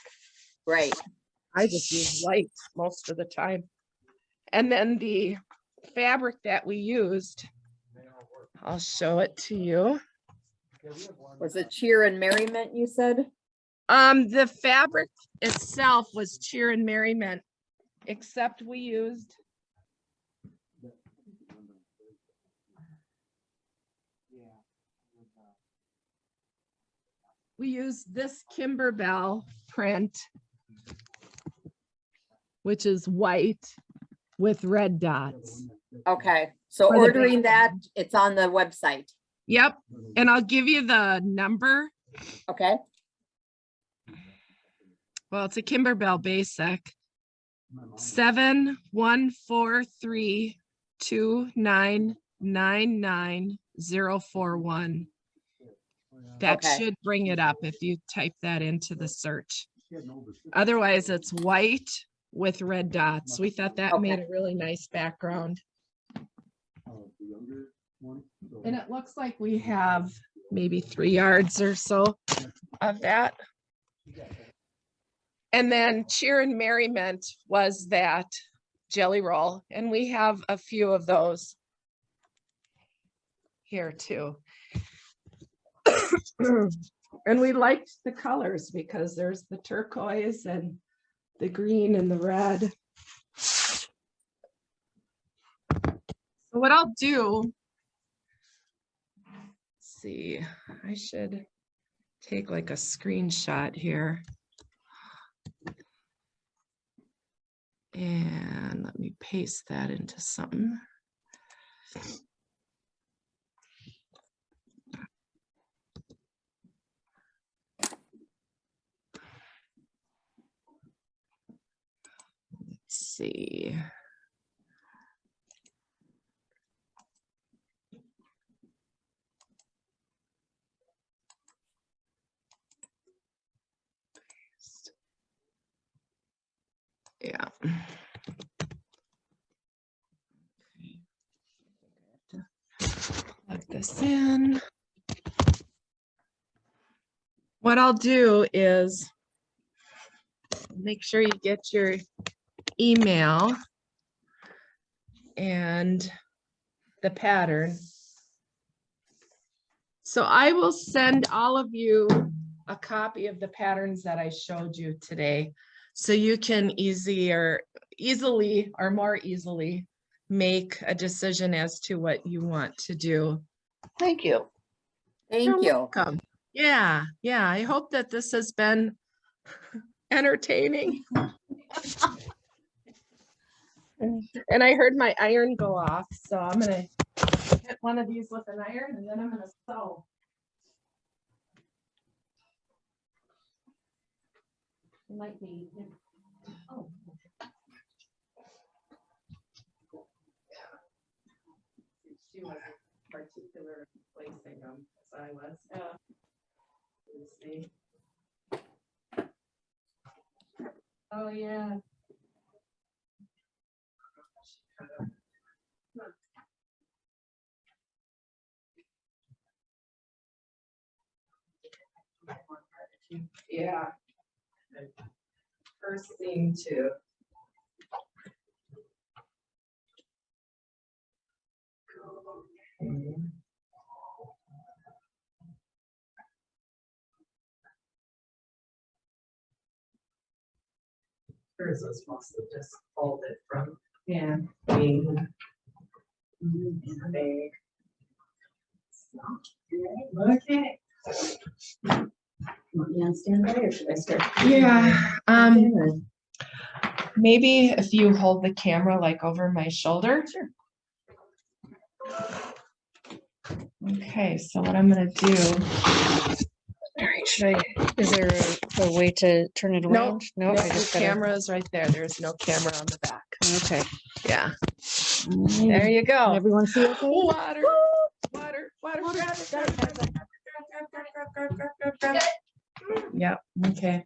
Right, I just use white most of the time. And then the fabric that we used, I'll show it to you. was it cheer and merriment, you said? The fabric itself was cheer and merriment, except we used this Kimberbell print, which is white with red dots. Okay, so For the ordering that, it's on the website, Yep, and I'll give you the number. okay? Well, it's a Kimberbell basic. 71432999041. That Okay. should bring it up if you type that into the search. Otherwise, it's white with red dots. We thought that made Okay. a really nice background. And it looks like we have maybe 3 yards or so of that. And then cheer and merriment was that jelly roll, and we have a few of those here too. And we liked the colors because there's the turquoise and the green and the red. So what I'll do, let's see, I should take like a screenshot here. And let me paste that into something. Let's see. Yeah. Plug this in. What I'll do is make sure you get your email and the pattern. So I will send all of you a copy of the patterns that I showed you today, so you can easily or more easily make a decision as to what you want to do. Thank you. Thank You're you. welcome. Yeah, I hope that this has been entertaining. And I heard my iron go off, so I'm gonna hit one of these with an iron and then I'm gonna sew. It might be. Oh. She wasn't particular placing them as I was. Let's see. Oh, yeah. Yeah. First thing too. Hers was mostly just folded from being big. Okay. Want me on standby or should I start? Yeah, maybe if you hold the camera like over my shoulder. Sure. Okay, so what I'm gonna do. All right, is there a way to turn it No, around? No, I the just gotta, camera is right there. There's no camera on the back. okay. Yeah, there you go. Everyone see okay? Water. Yeah, okay.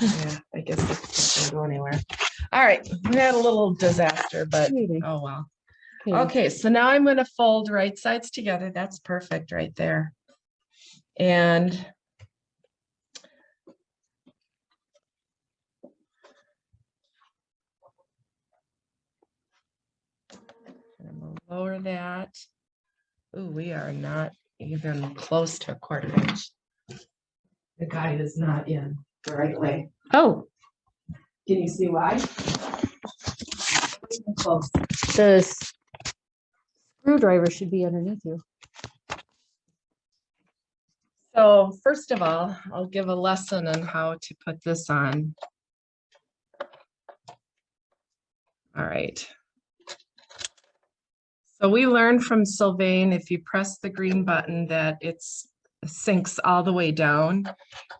Yeah, I guess it's not gonna go anywhere. All right, we had a little disaster, but oh well. Okay, so now I'm gonna fold right sides together. That's perfect right there. And I'm gonna lower that. Ooh, we are not even close to a 1/4 inch. The guide is not in the right way. Oh, Can you see why? Close. the screwdriver should be underneath you. So first of all, I'll give a lesson on how to put this on. All right. So we learned from Sylvain, if you press the green button, that it's sinks all the way down.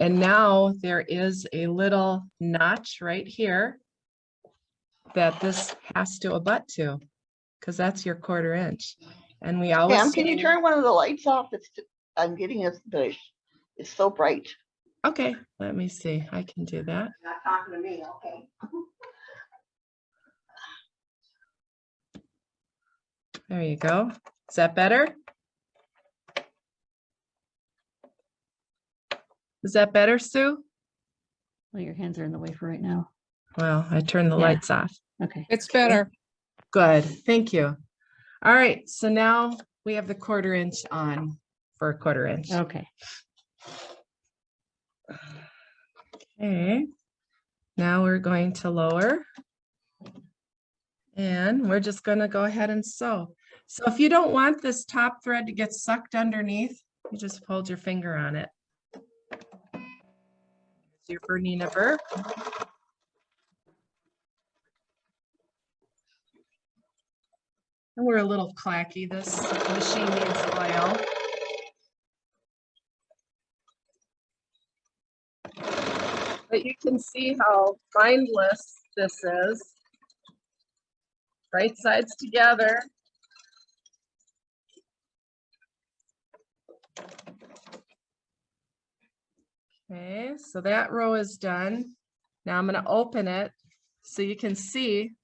And now there is a little notch right here that this has to abut to, because that's your 1/4 inch. And we always Pam, can you say- turn one of the lights off? I'm getting this, it's so bright. Okay, let me see. I can do that. Not talking to me, okay? There you go. Is that better? Is that better, Sue? Well, your hands are in the way for right now. Well, I turned the Yeah. lights off. Okay. It's better. Good, thank you. All right, so now we have the 1/4 inch on for a 1/4 inch. Okay. Okay, now we're going to lower. And we're just gonna go ahead and sew. So if you don't want this top thread to get sucked underneath, you just hold your finger on it. Here's your Bernina burr. And we're a little clacky. This machine needs oil. But you can see how mindless this is. Right sides together. Okay, so that row is done. Now I'm going to open it so you can see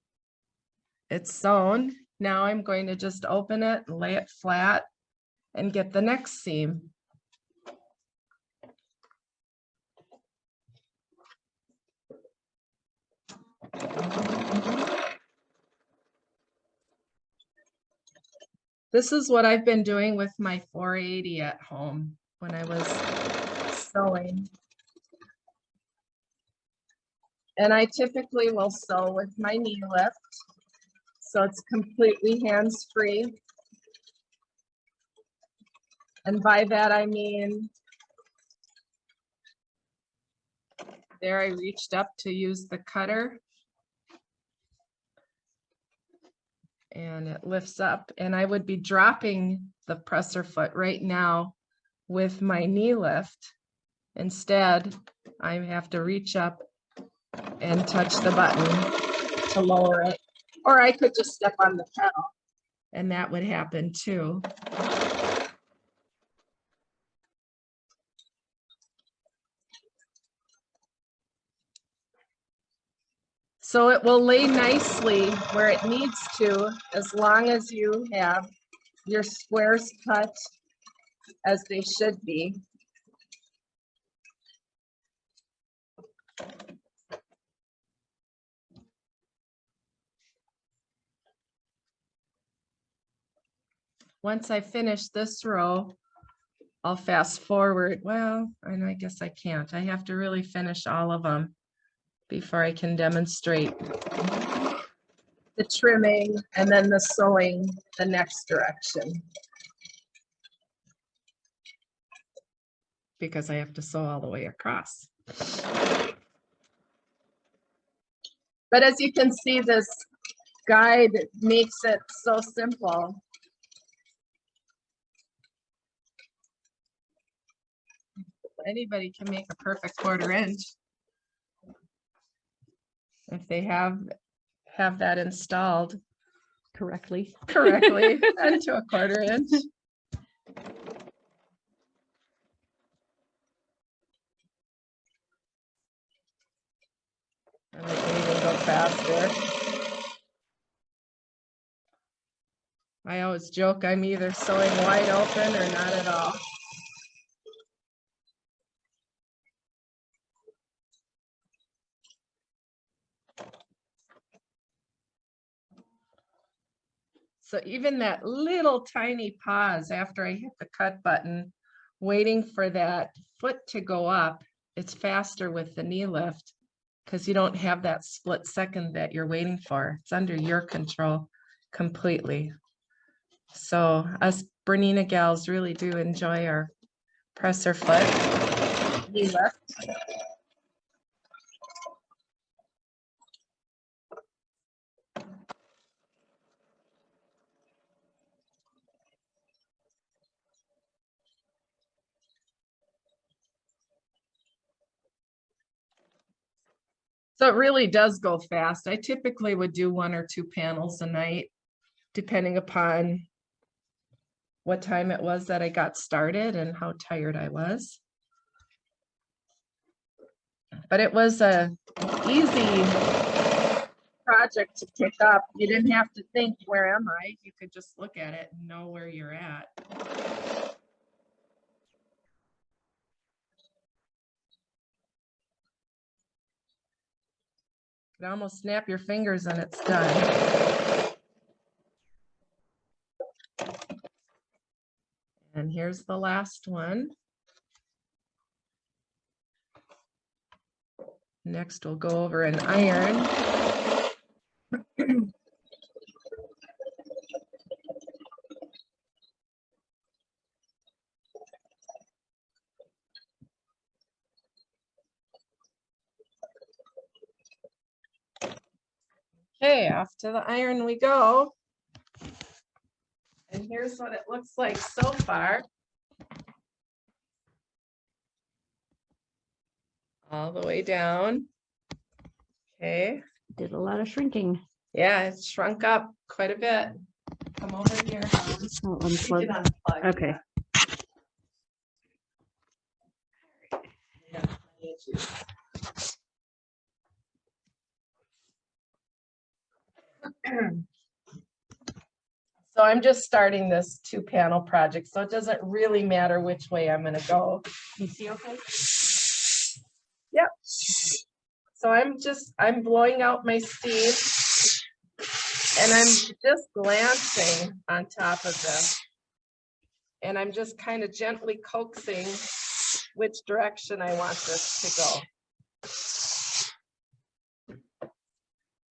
it's sewn. Now I'm going to just open it and lay it flat and get the next seam. This is what I've been doing with my 480 at home when I was sewing. And I typically will sew with my knee lift, so it's completely hands-free. And by that I mean, there I reached up to use the cutter. And it lifts up, and I would be dropping the presser foot right now with my knee lift. Instead, I have to reach up and touch the button to lower it, or I could just step on the pedal, and that would happen too. So it will lay nicely where it needs to, as long as you have your squares cut as they should be. Once I finish this row, I'll fast forward. Well, and I guess I can't. I have to really finish all of them before I can demonstrate the trimming and then the sewing the next direction. Because I have to sew all the way across. But as you can see, this guide makes it so simple. Anybody can make a perfect 1/4 inch if they have that installed. correctly. correctly and to a 1/4 inch. And I can even go faster. I always joke I'm either sewing wide open or not at all. So even that little tiny pause after I hit the cut button, waiting for that foot to go up, it's faster with the knee lift because you don't have that split second that you're waiting for. It's under your control completely. So us Bernina gals really do enjoy our presser foot knee lift. So it really does go fast. I typically would do 1 or 2 panels a night, depending upon what time it was that I got started and how tired I was. But it was a easy project to pick up. You didn't have to think, where am I? You could just look at it and know where you're at. You can almost snap your fingers and it's done. And here's the last one. Next, we'll go over an iron. Okay, off to the iron we go. And here's what it looks like so far. All the way down. Okay. Did a lot of shrinking. Yeah, it shrunk up quite a bit. Come over here. Oh, You unplug. can unplug Okay. that. Yeah, plenty of juice. So I'm just starting this 2-panel project, so it doesn't really matter which way I'm gonna go. You see okay? Yep. So I'm blowing out my steam and I'm just glancing on top of this. And I'm just kind of gently coaxing which direction I want this to go.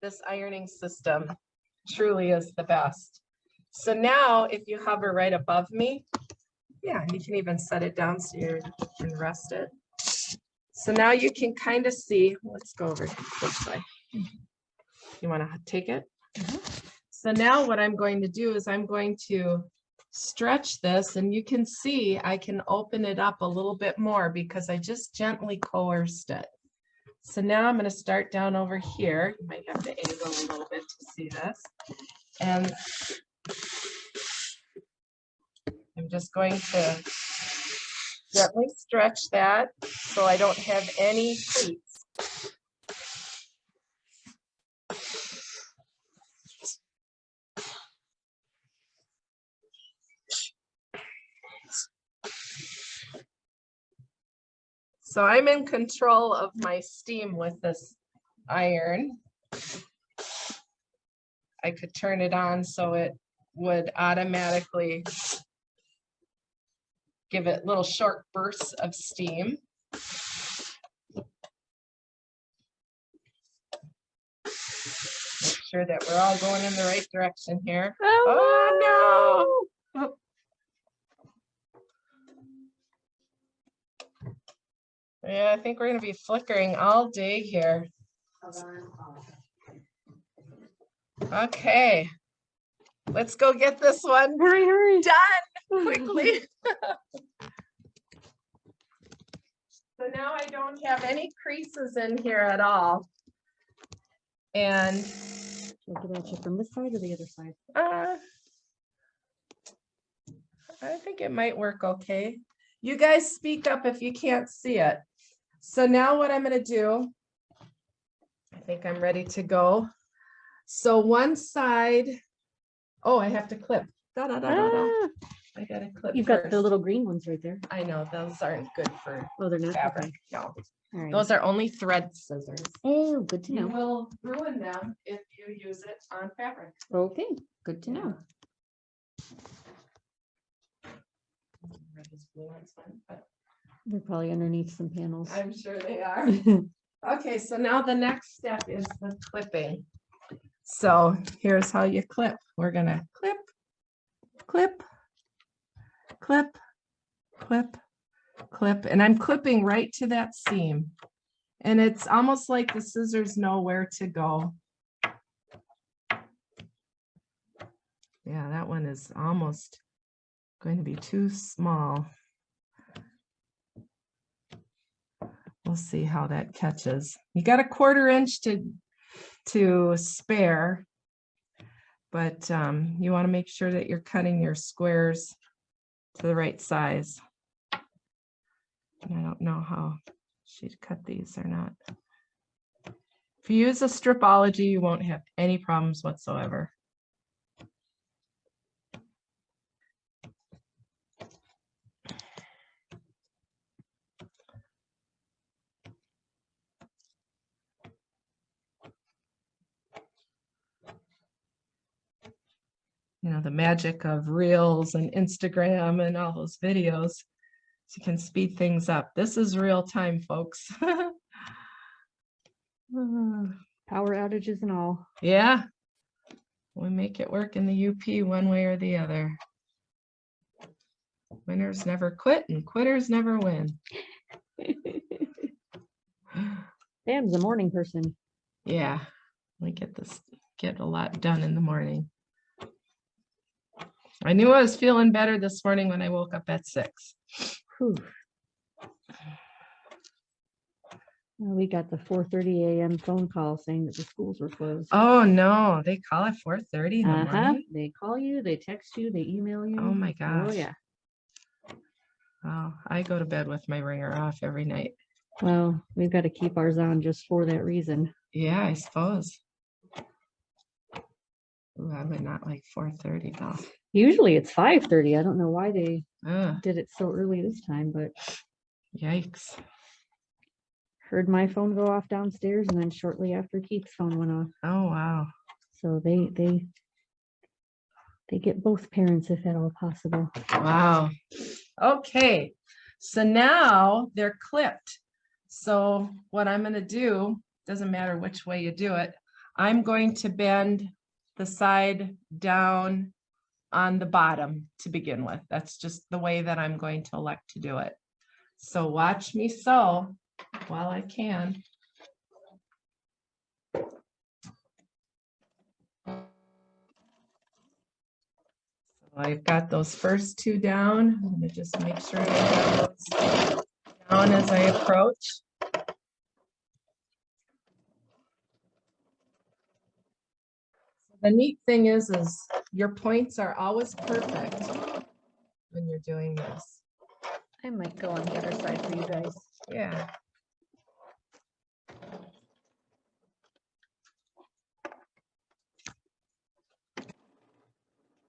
This ironing system truly is the best. So now if you hover right above me, yeah, you can even set it down so you can rest it. So now you can kind of see, let's go over this way. You want to take it? So now what I'm going to do is I'm going to stretch this, and you can see I can open it up a little bit more because I just gently coerced it. So now I'm going to start down over here. You might have to angle a little bit to see this. And I'm just going to gently stretch that so I don't have any pleats. So I'm in control of my steam with this iron. I could turn it on so it would automatically give it little short bursts of steam. Make sure that we're all going in the right direction here. Oh no! Oh. Yeah, I think we're gonna be flickering all day here. Okay, let's go get this one Hurry. done quickly. So now I don't have any creases in here at all. And So get at you from this side or the other side? I think it might work okay. You guys speak up if you can't see it. So now what I'm gonna do, I think I'm ready to go. So one side, oh, I have to clip. Da, da, da, da, da. Ah, I gotta clip you've got the first. little green ones right there. I know, those aren't good for Oh, they're not? fabric. Okay. No, All right. those are only thread scissors. Oh, good to You know. will ruin them if you use it on fabric. Okay, good to know. This blue one's fun, but They're probably underneath some panels. I'm sure they are. Okay, so now the next step is the clipping. So here's how you clip. We're gonna clip, clip, clip, clip, clip, and I'm clipping right to that seam. And it's almost like the scissors know where to go. Yeah, that one is almost going to be too small. We'll see how that catches. You got a 1/4 inch to spare, but you want to make sure that you're cutting your squares to the right size. And I don't know how she'd cut these or not. If you use a stripology, you won't have any problems whatsoever. You know, the magic of Reels and Instagram and all those videos. So you can speed things up. This is real time, folks. Power outages and all. Yeah, we make it work in the UP one way or the other. Winners never quit and quitters never win. Pam's a morning person. Yeah, we get a lot done in the morning. I knew I was feeling better this morning when I woke up at 6. Whew. Well, we got the 4:30 a.m. phone call saying that the schools were closed. Oh no, they call at 4:30 in the morning. They call you, they text you, they email you. Oh my gosh. Oh yeah. Oh, I go to bed with my ringer off every night. Well, we've got to keep ours on just for that reason. Yeah, I suppose. Ooh, I would not like 4:30 though. Usually it's 5:30. I don't know why they Ugh, did it so early this time, but yikes. heard my phone go off downstairs and then shortly after Keith's phone went off. Oh wow. So they get both parents if at all possible. Wow. Okay. So now they're clipped. So what I'm going to do, doesn't matter which way you do it, I'm going to bend the side down on the bottom to begin with. That's just the way that I'm going to elect to do it. So watch me sew while I can. I've got those first 2 down. I'm gonna just make sure I have those down as I approach. The neat thing is your points are always perfect when you're doing this. I might go on the other side for you guys. Yeah.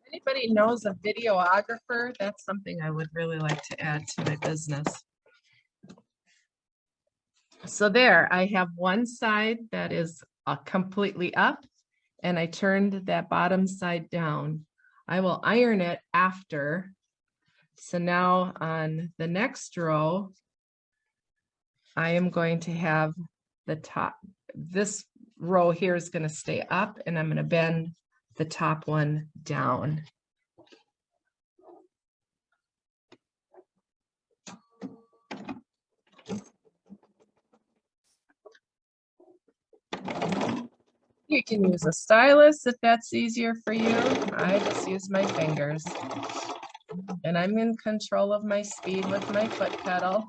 Anybody knows a videographer? That's something I would really like to add to my business. So there, I have one side that is completely up, and I turned that bottom side down. I will iron it after. So now on the next row, I am going to have the top, this row here is going to stay up, and I'm going to bend the top one down. You can use a stylus if that's easier for you. I just use my fingers. And I'm in control of my speed with my foot pedal.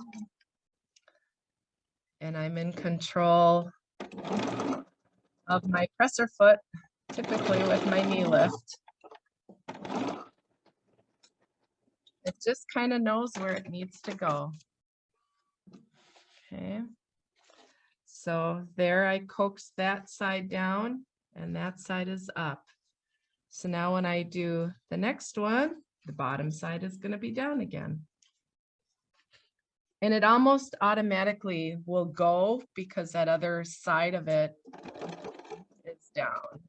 And I'm in control of my presser foot typically with my knee lift. It just kind of knows where it needs to go. Okay. So there I coax that side down and that side is up. So now when I do the next one, the bottom side is going to be down again. And it almost automatically will go because that other side of it is down.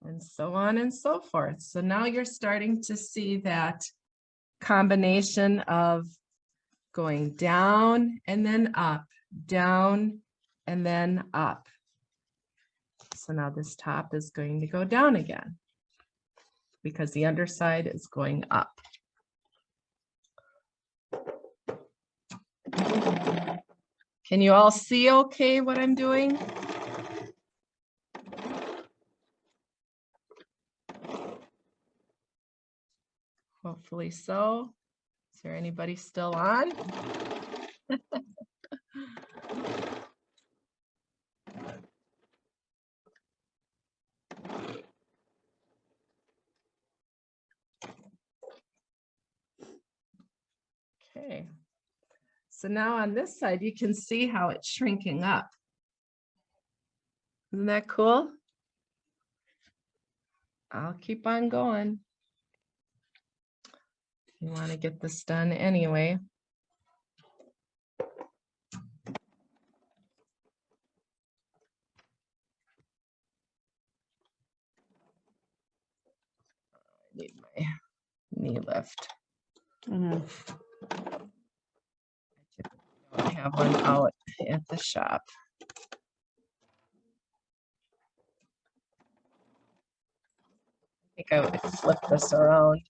And so on and so forth. So now you're starting to see that combination of going down and then up, down and then up. So now this top is going to go down again because the underside is going up. Can you all see okay what I'm doing? Hopefully so. Is there anybody still on? Okay. So now on this side, you can see how it's shrinking up. Isn't that cool? I'll keep on going. You want to get this done anyway. I need my knee lift. And I don't have one out at the shop. I think I would flip this around.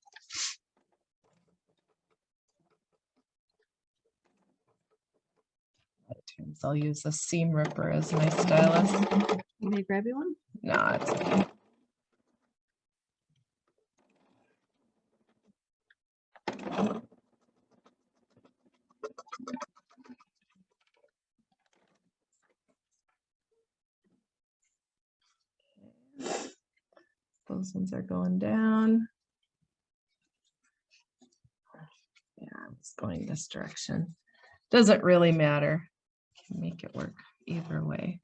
A lot of times I'll use a seam ripper as my stylus. you may grab you one? No, it's okay. Those ones are going down. Yeah, it's going this direction. Doesn't really matter. Can make it work either way.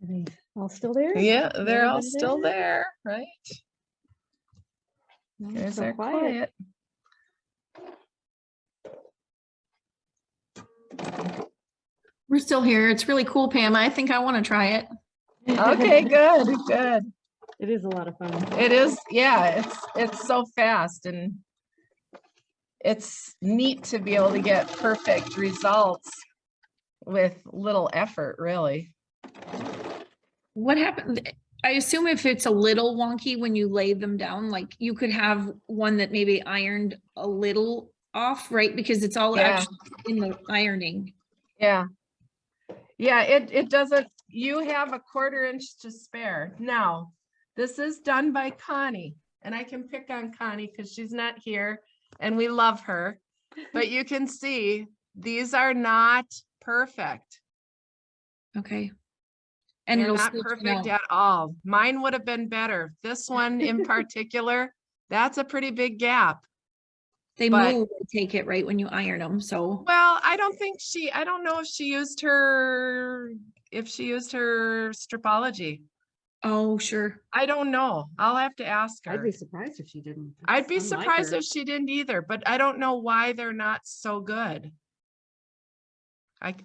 Are they all still there? Yeah, they're all Everybody still there, right? No, There's so our quiet. quiet. We're still here. It's really cool, Pam. I think I want to try it. Okay, good, good. It is a lot of fun. It is, yeah, it's so fast and it's neat to be able to get perfect results with little effort, really. What happened? I assume if it's a little wonky when you lay them down, like you could have one that maybe ironed a little off, right? Because it's all Yeah. actually in the ironing. Yeah. Yeah, it doesn't, you have a 1/4 inch to spare. Now, this is done by Connie, and I can pick on Connie because she's not here and we love her. But you can see these are not perfect. Okay. And They're it'll not still turn perfect out. at all. Mine would have been better. This one in particular, that's a pretty big gap. They but- move, and take it right when you iron them. So Well, I don't know if she used her stripology. Oh, sure. I don't know. I'll have to ask her. I'd be surprised if she didn't. I'd be It's unlike surprised her. if she didn't either, but I don't know why they're not so good.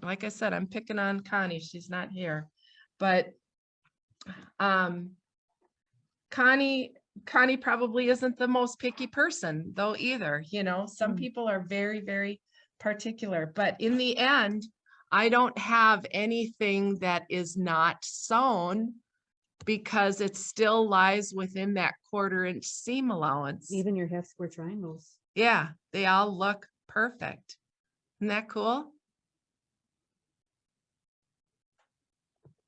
Like I said, I'm picking on Connie. She's not here, but Connie probably isn't the most picky person though either, you know, some Mm. people are very, very particular, but in the end, I don't have anything that is not sewn because it still lies within that 1/4 inch seam allowance. Even your half square triangles. Yeah, they all look perfect. Isn't that cool?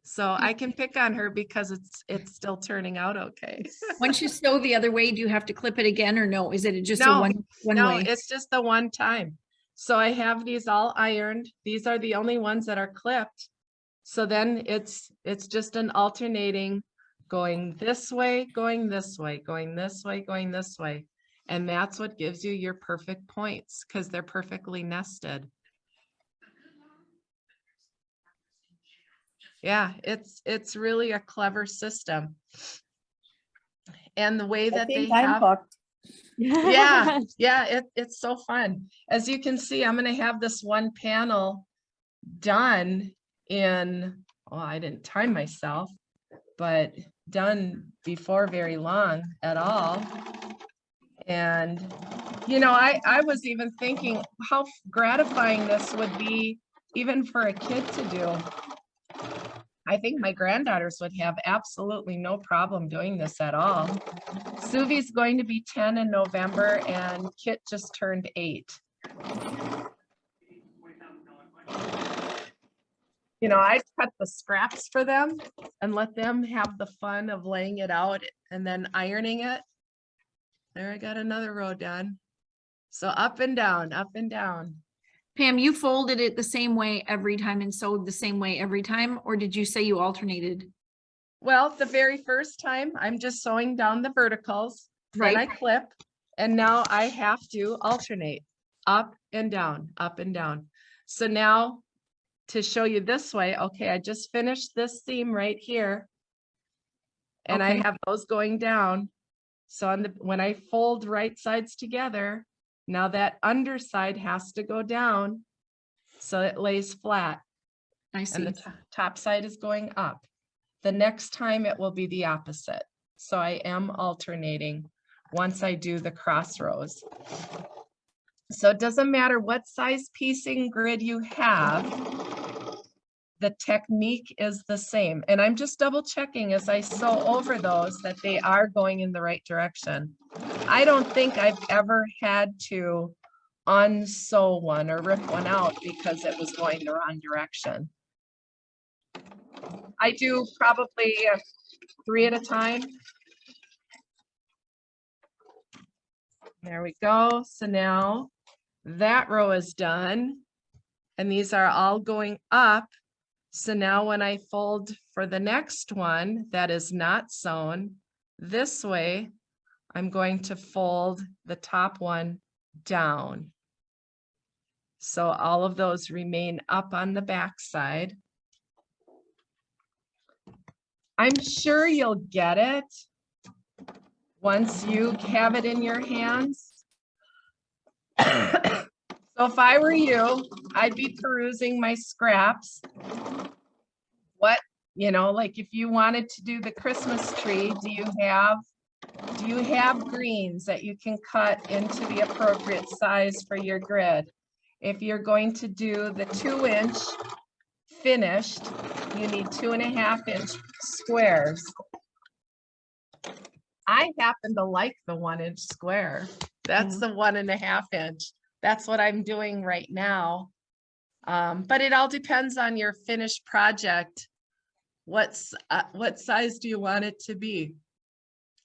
So I can pick on her because it's still turning out okay. Once you sew the other way, do you have to clip it again or no? Is it just a No, one No, way? it's just the one time. So I have these all ironed. These are the only ones that are clipped. So then it's just an alternating going this way, going this way, going this way, going this way. And that's what gives you your perfect points because they're perfectly nested. Yeah, it's really a clever system. And the way I that they think I'm have, hooked. yeah, it's so fun. As you can see, I'm gonna have this one panel done in, oh, I didn't time myself, but done before very long at all. And, you know, I was even thinking how gratifying this would be even for a kid to do. I think my granddaughters would have absolutely no problem doing this at all. Suvi's going to be 10 in November and Kit just turned 8. You know, I cut the scraps for them and let them have the fun of laying it out and then ironing it. There, I got another row done. So up and down, up and down. Pam, you folded it the same way every time and sewed the same way every time, or did you say you alternated? Well, the very first time I'm just sewing down the verticals, then I Right. clip, and now I have to alternate up and down, up and down. So now to show you this way, okay, I just finished this seam right here. And I Okay. have those going down. So on the, when I fold right sides together, now that underside has to go down so it lays flat I and see. the top side is going up. The next time it will be the opposite. So I am alternating once I do the cross rows. So it doesn't matter what size piecing grid you have, the technique is the same. And I'm just double checking as I sew over those that they are going in the right direction. I don't think I've ever had to unsew one or rip one out because it was going the wrong direction. I do probably 3 at a time. There we go. So now that row is done. And these are all going up. So now when I fold for the next one that is not sewn this way, I'm going to fold the top one down. So all of those remain up on the back side. I'm sure you'll get it once you have it in your hands. So if I were you, I'd be perusing my scraps. What, you know, like if you wanted to do the Christmas tree, do you have greens that you can cut into the appropriate size for your grid? If you're going to do the 2-inch finished, you need 2.5-inch squares. I happen to like the 1-inch square. That's the 1.5-inch. That's what I'm doing right now. But it all depends on your finished project. What size do you want it to be?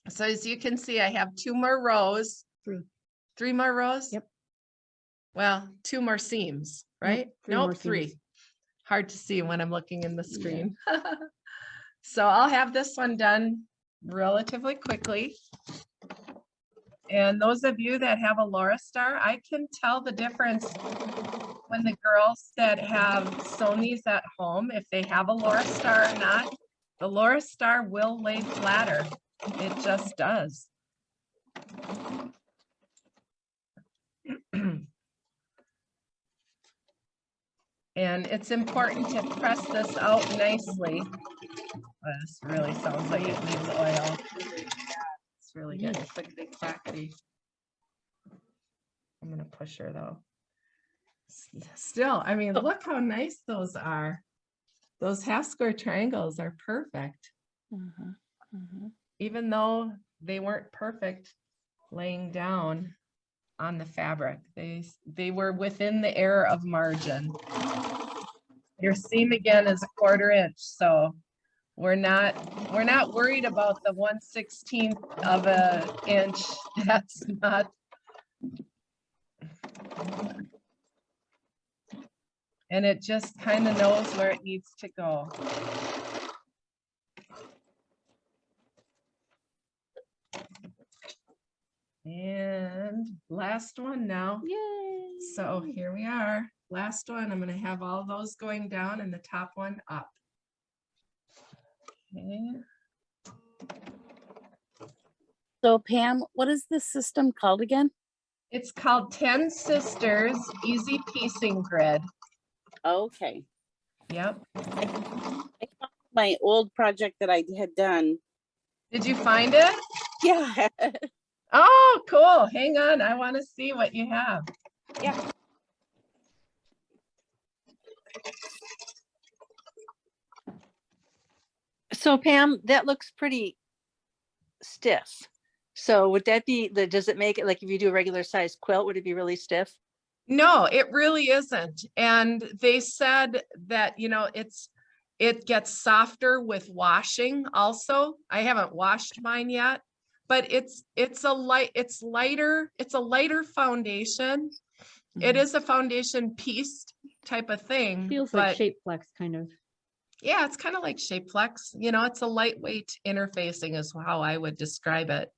So as you can see, I have 2 more rows. 3 more rows? Yep. Well, 2 more seams, right? Three more Nope, 3. seams. Hard to see when I'm looking in the screen. So I'll have this one done relatively quickly. And those of you that have a Laura Star, I can tell the difference when the girls that have sewn these at home, if they have a Laura Star or not, The Laura Star will lay flatter. It just does. And it's important to press this out nicely. Oh, this really sounds like it needs oil. It's really getting clickety clackety. I'm gonna push her though. Still, I mean, look how nice those are. Those half square triangles are perfect. Even though they weren't perfect laying down on the fabric, they were within the error of margin. Your seam again is 1/4 inch, so we're not worried about the 1/16 of an inch. That's not. And it just kind of knows where it needs to go. And last one now. Yay. So here we are. Last one. I'm going to have all those going down and the top one up. Okay. So Pam, what is this system called again? It's called 10 Sisters Easy Piecing Grid. Okay. Yep. I found my old project that I had done. Did you find it? Yeah. Oh, cool. Hang on. I want to see what you have. Yeah. So Pam, that looks pretty stiff. So would that be does it make it like if you do a regular size quilt, would it be really stiff? No, it really isn't. And they said that, it gets softer with washing also. I haven't washed mine yet, but it's a lighter foundation. It is a foundation piece type of thing. Feels but like Shape Flex kind of. yeah, it's kind of like Shape Flex. It's a lightweight interfacing is how I would describe it.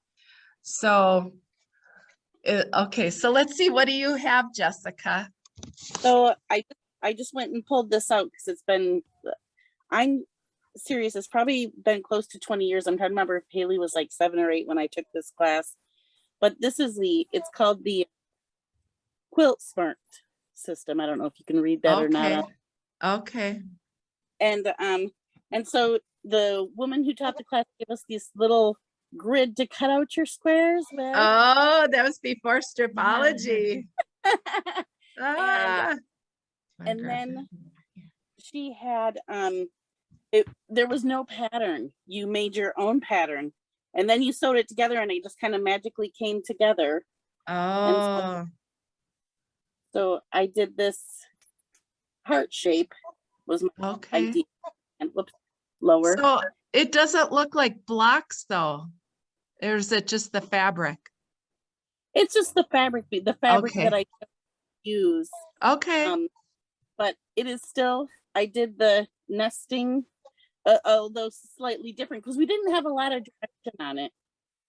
So, okay, so let's see. What do you have, Jessica? So I just went and pulled this out because I'm serious. It's probably been close to 20 years. I'm trying to remember if Haley was like 7 or 8 when I took this class. But this is it's called the Quilt Smart system. I don't know if you can read that or not. Okay. And so the woman who taught the class gave us this little grid to cut out your squares with. Oh, that was before stripology. Ah. And then she had there was no pattern. You made your own pattern and then you sewed it together and it just kind of magically came together. Oh. So I did this heart shape was my idea. And whoops, lower. So it doesn't look like blocks though. Or is it just the fabric? It's just the fabric that I use. Okay. But it is still, I did the nesting, although slightly different because we didn't have a lot of direction on it.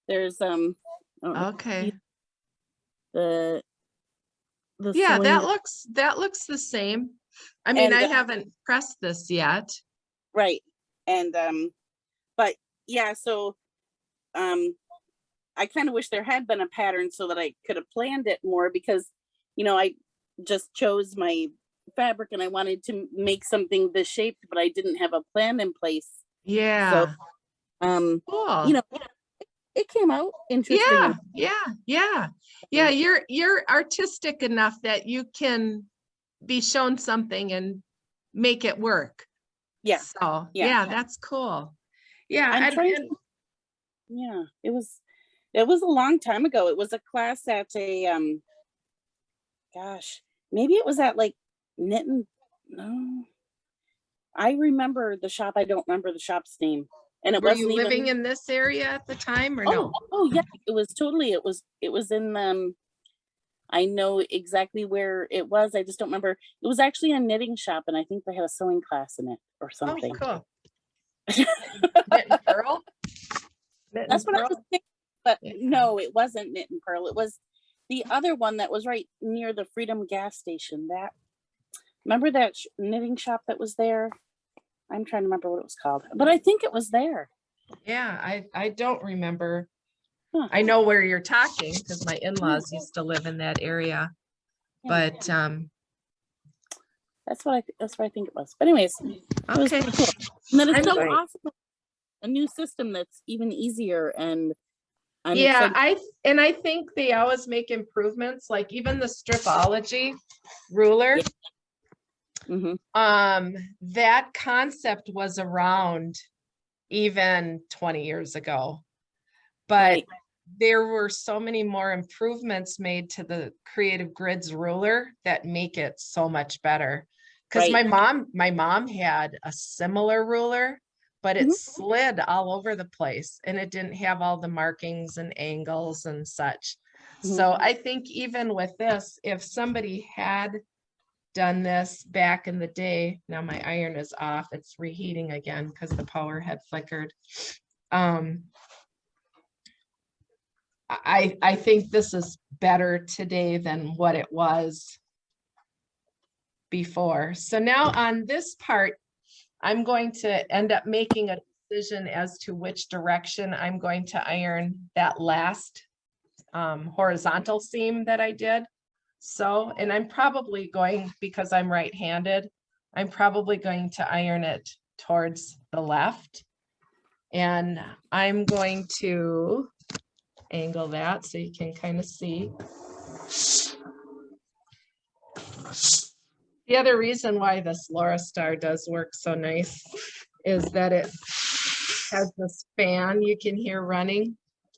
There's okay. The yeah, sewing. that looks the same. I mean, I haven't pressed this yet. Right. And but yeah, so I kind of wish there had been a pattern so that I could have planned it more because I just chose my fabric and I wanted to make something this shaped, but I didn't have a plan in place. Yeah. So cool. It came out interesting. Yeah. You're artistic enough that you can be shown something and make it work. Yeah. So yeah, that's cool. Yeah. Yeah, it was a long time ago. It was a class at a gosh, maybe it was at like Knitting. No, I remember the shop. I don't remember the shop's name. And it Were wasn't you living even in this area at the time or no? Oh yeah, it was totally. It was in I know exactly where it was. I just don't remember. It was actually a knitting shop, and I think they had a sewing class in it or something. Oh, cool. Knit and Pearl? That's what I was thinking. But no, it wasn't Knit and Pearl. It was the other one that was right near the Freedom gas station. Remember that knitting shop that was there? I'm trying to remember what it was called, but I think it was there. Yeah, I don't remember. Huh. I know where you're talking because my in-laws used to live in that area. Yeah. But That's what I think it was. But anyways, it was okay. pretty cool. And then it's I'm so going- awesome. A new system that's even easier, and I'm Yeah, excited. I think they always make improvements, like even the stripology ruler. Mhm. That concept was around even 20 years ago. But Right. there were so many more improvements made to the Creative Grids ruler that make it so much better. Because Right. my mom had a similar ruler, but it Mhm. slid all over the place and it didn't have all the markings and angles and such. Mhm. So I think even with this, if somebody had done this back in the day, now my iron is off, it's reheating again because the power had flickered. I think this is better today than what it was before. So now on this part, I'm going to end up making a decision as to which direction I'm going to iron that last horizontal seam that I did. So, and I'm probably going, because I'm right-handed, I'm probably going to iron it towards the left. And I'm going to angle that so you can kind of see. The other reason why this Laura Star does work so nice is that it has this fan you can hear running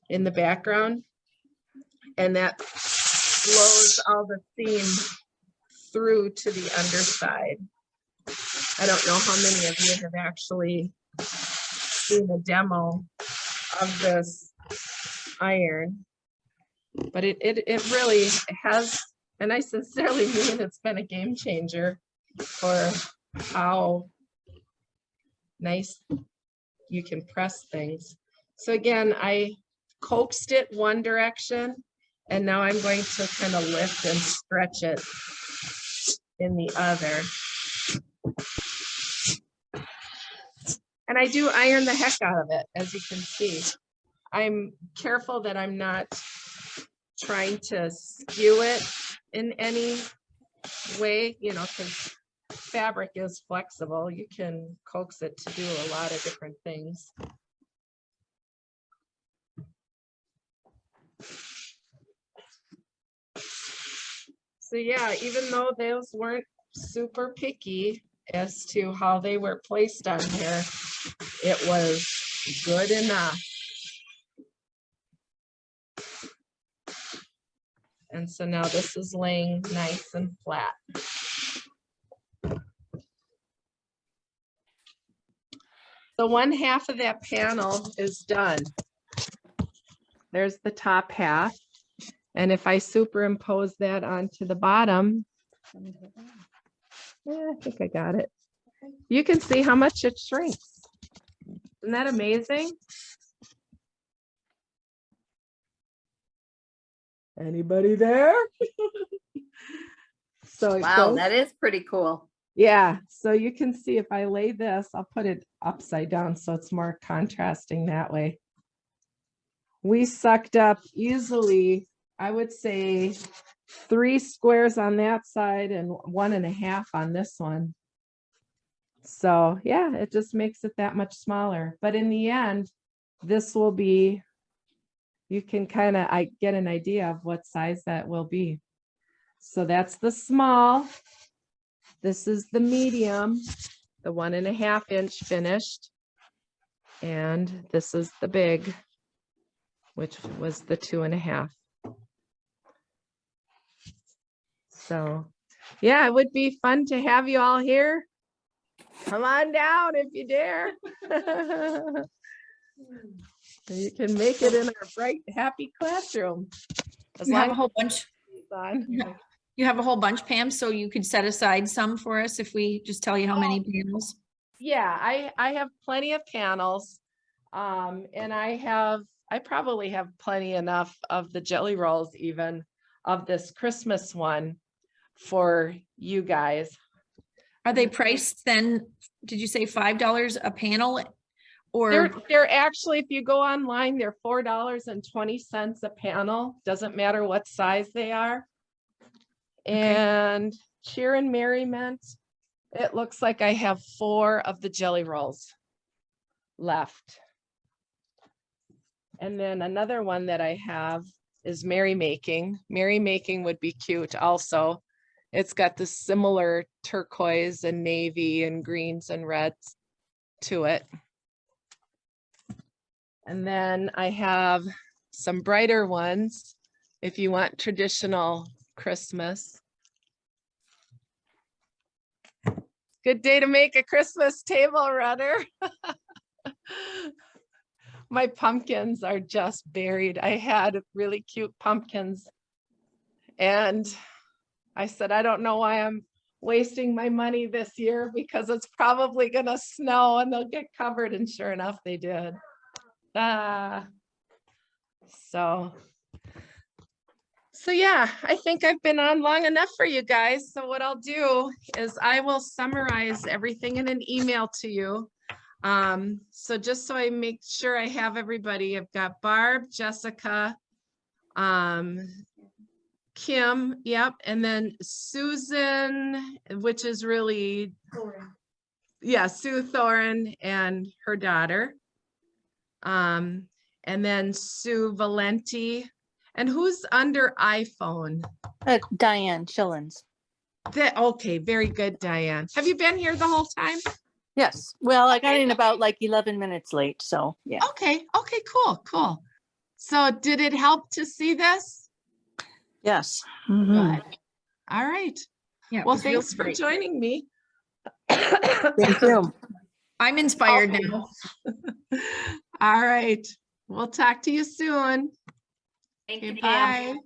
in the background, and that blows all the seam through to the underside. I don't know how many of you have actually seen a demo of this iron, but it really has, and I sincerely mean it's been a game changer for how nice you can press things. So again, I coaxed it one direction, and now I'm going to kind of lift and stretch it in the other. And I do iron the heck out of it, as you can see. I'm careful that I'm not trying to skew it in any way, you know, because fabric is flexible. You can coax it to do a lot of different things. So yeah, even though those weren't super picky as to how they were placed on here, it was good enough. And so now this is laying nice and flat. So one half of that panel is done. There's the top half. And if I superimpose that onto the bottom, yeah, I think I got it. You can see how much it shrinks. Isn't that amazing? Anybody there? So Wow, goes, that is pretty cool. yeah, so you can see if I lay this, I'll put it upside down so it's more contrasting that way. We sucked up easily, I would say 3 squares on that side and 1.5 on this one. So yeah, it just makes it that much smaller. But in the end, this will be, you can kind of, I get an idea of what size that will be. So that's the small. This is the medium, the 1.5 inch finished. And this is the big, which was the 2.5. So yeah, it would be fun to have you all here. Come on down if you dare. You can make it in our bright, happy classroom. As You have a long whole bunch. as it's on. You have a whole bunch, Pam, so you could set aside some for us if we just tell you how many panels. Yeah, I have plenty of panels. And I probably have plenty enough of the jelly rolls, even of this Christmas one for you guys. Are they priced then? Did you say $5 a panel? Or, They're actually, if you go online, they're $4.20 a panel. Doesn't matter what size they are. And cheer and merriment. It looks like I have 4 of the jelly rolls left. And then another one that I have is merrymaking. Merrymaking would be cute also. It's got the similar turquoise and navy and greens and reds to it. And then I have some brighter ones if you want traditional Christmas. Good day to make a Christmas table runner. My pumpkins are just buried. I had really cute pumpkins. And I said, I don't know why I'm wasting my money this year because it's probably gonna snow and they'll get covered. And sure enough, they did. So yeah, I think I've been on long enough for you guys. So what I'll do is I will summarize everything in an email to you. So just so I make sure I have everybody, I've got Barb, Jessica, Kim, yep, and then Susan, which is really, yeah, Sue Thorin and her daughter. And then Sue Valenti. And who's under iPhone? Diane Schillens. Okay, very good, Diane. Have you been here the whole time? Yes. Well, I got in about like 11 minutes late. So yeah. Okay, cool. So did it help to see this? Yes. Good. All right. yeah. it Well, was real thanks for great. joining me. Thank you. I'm inspired now. All right. We'll talk to you soon. Thank Okay, you, Pam. bye.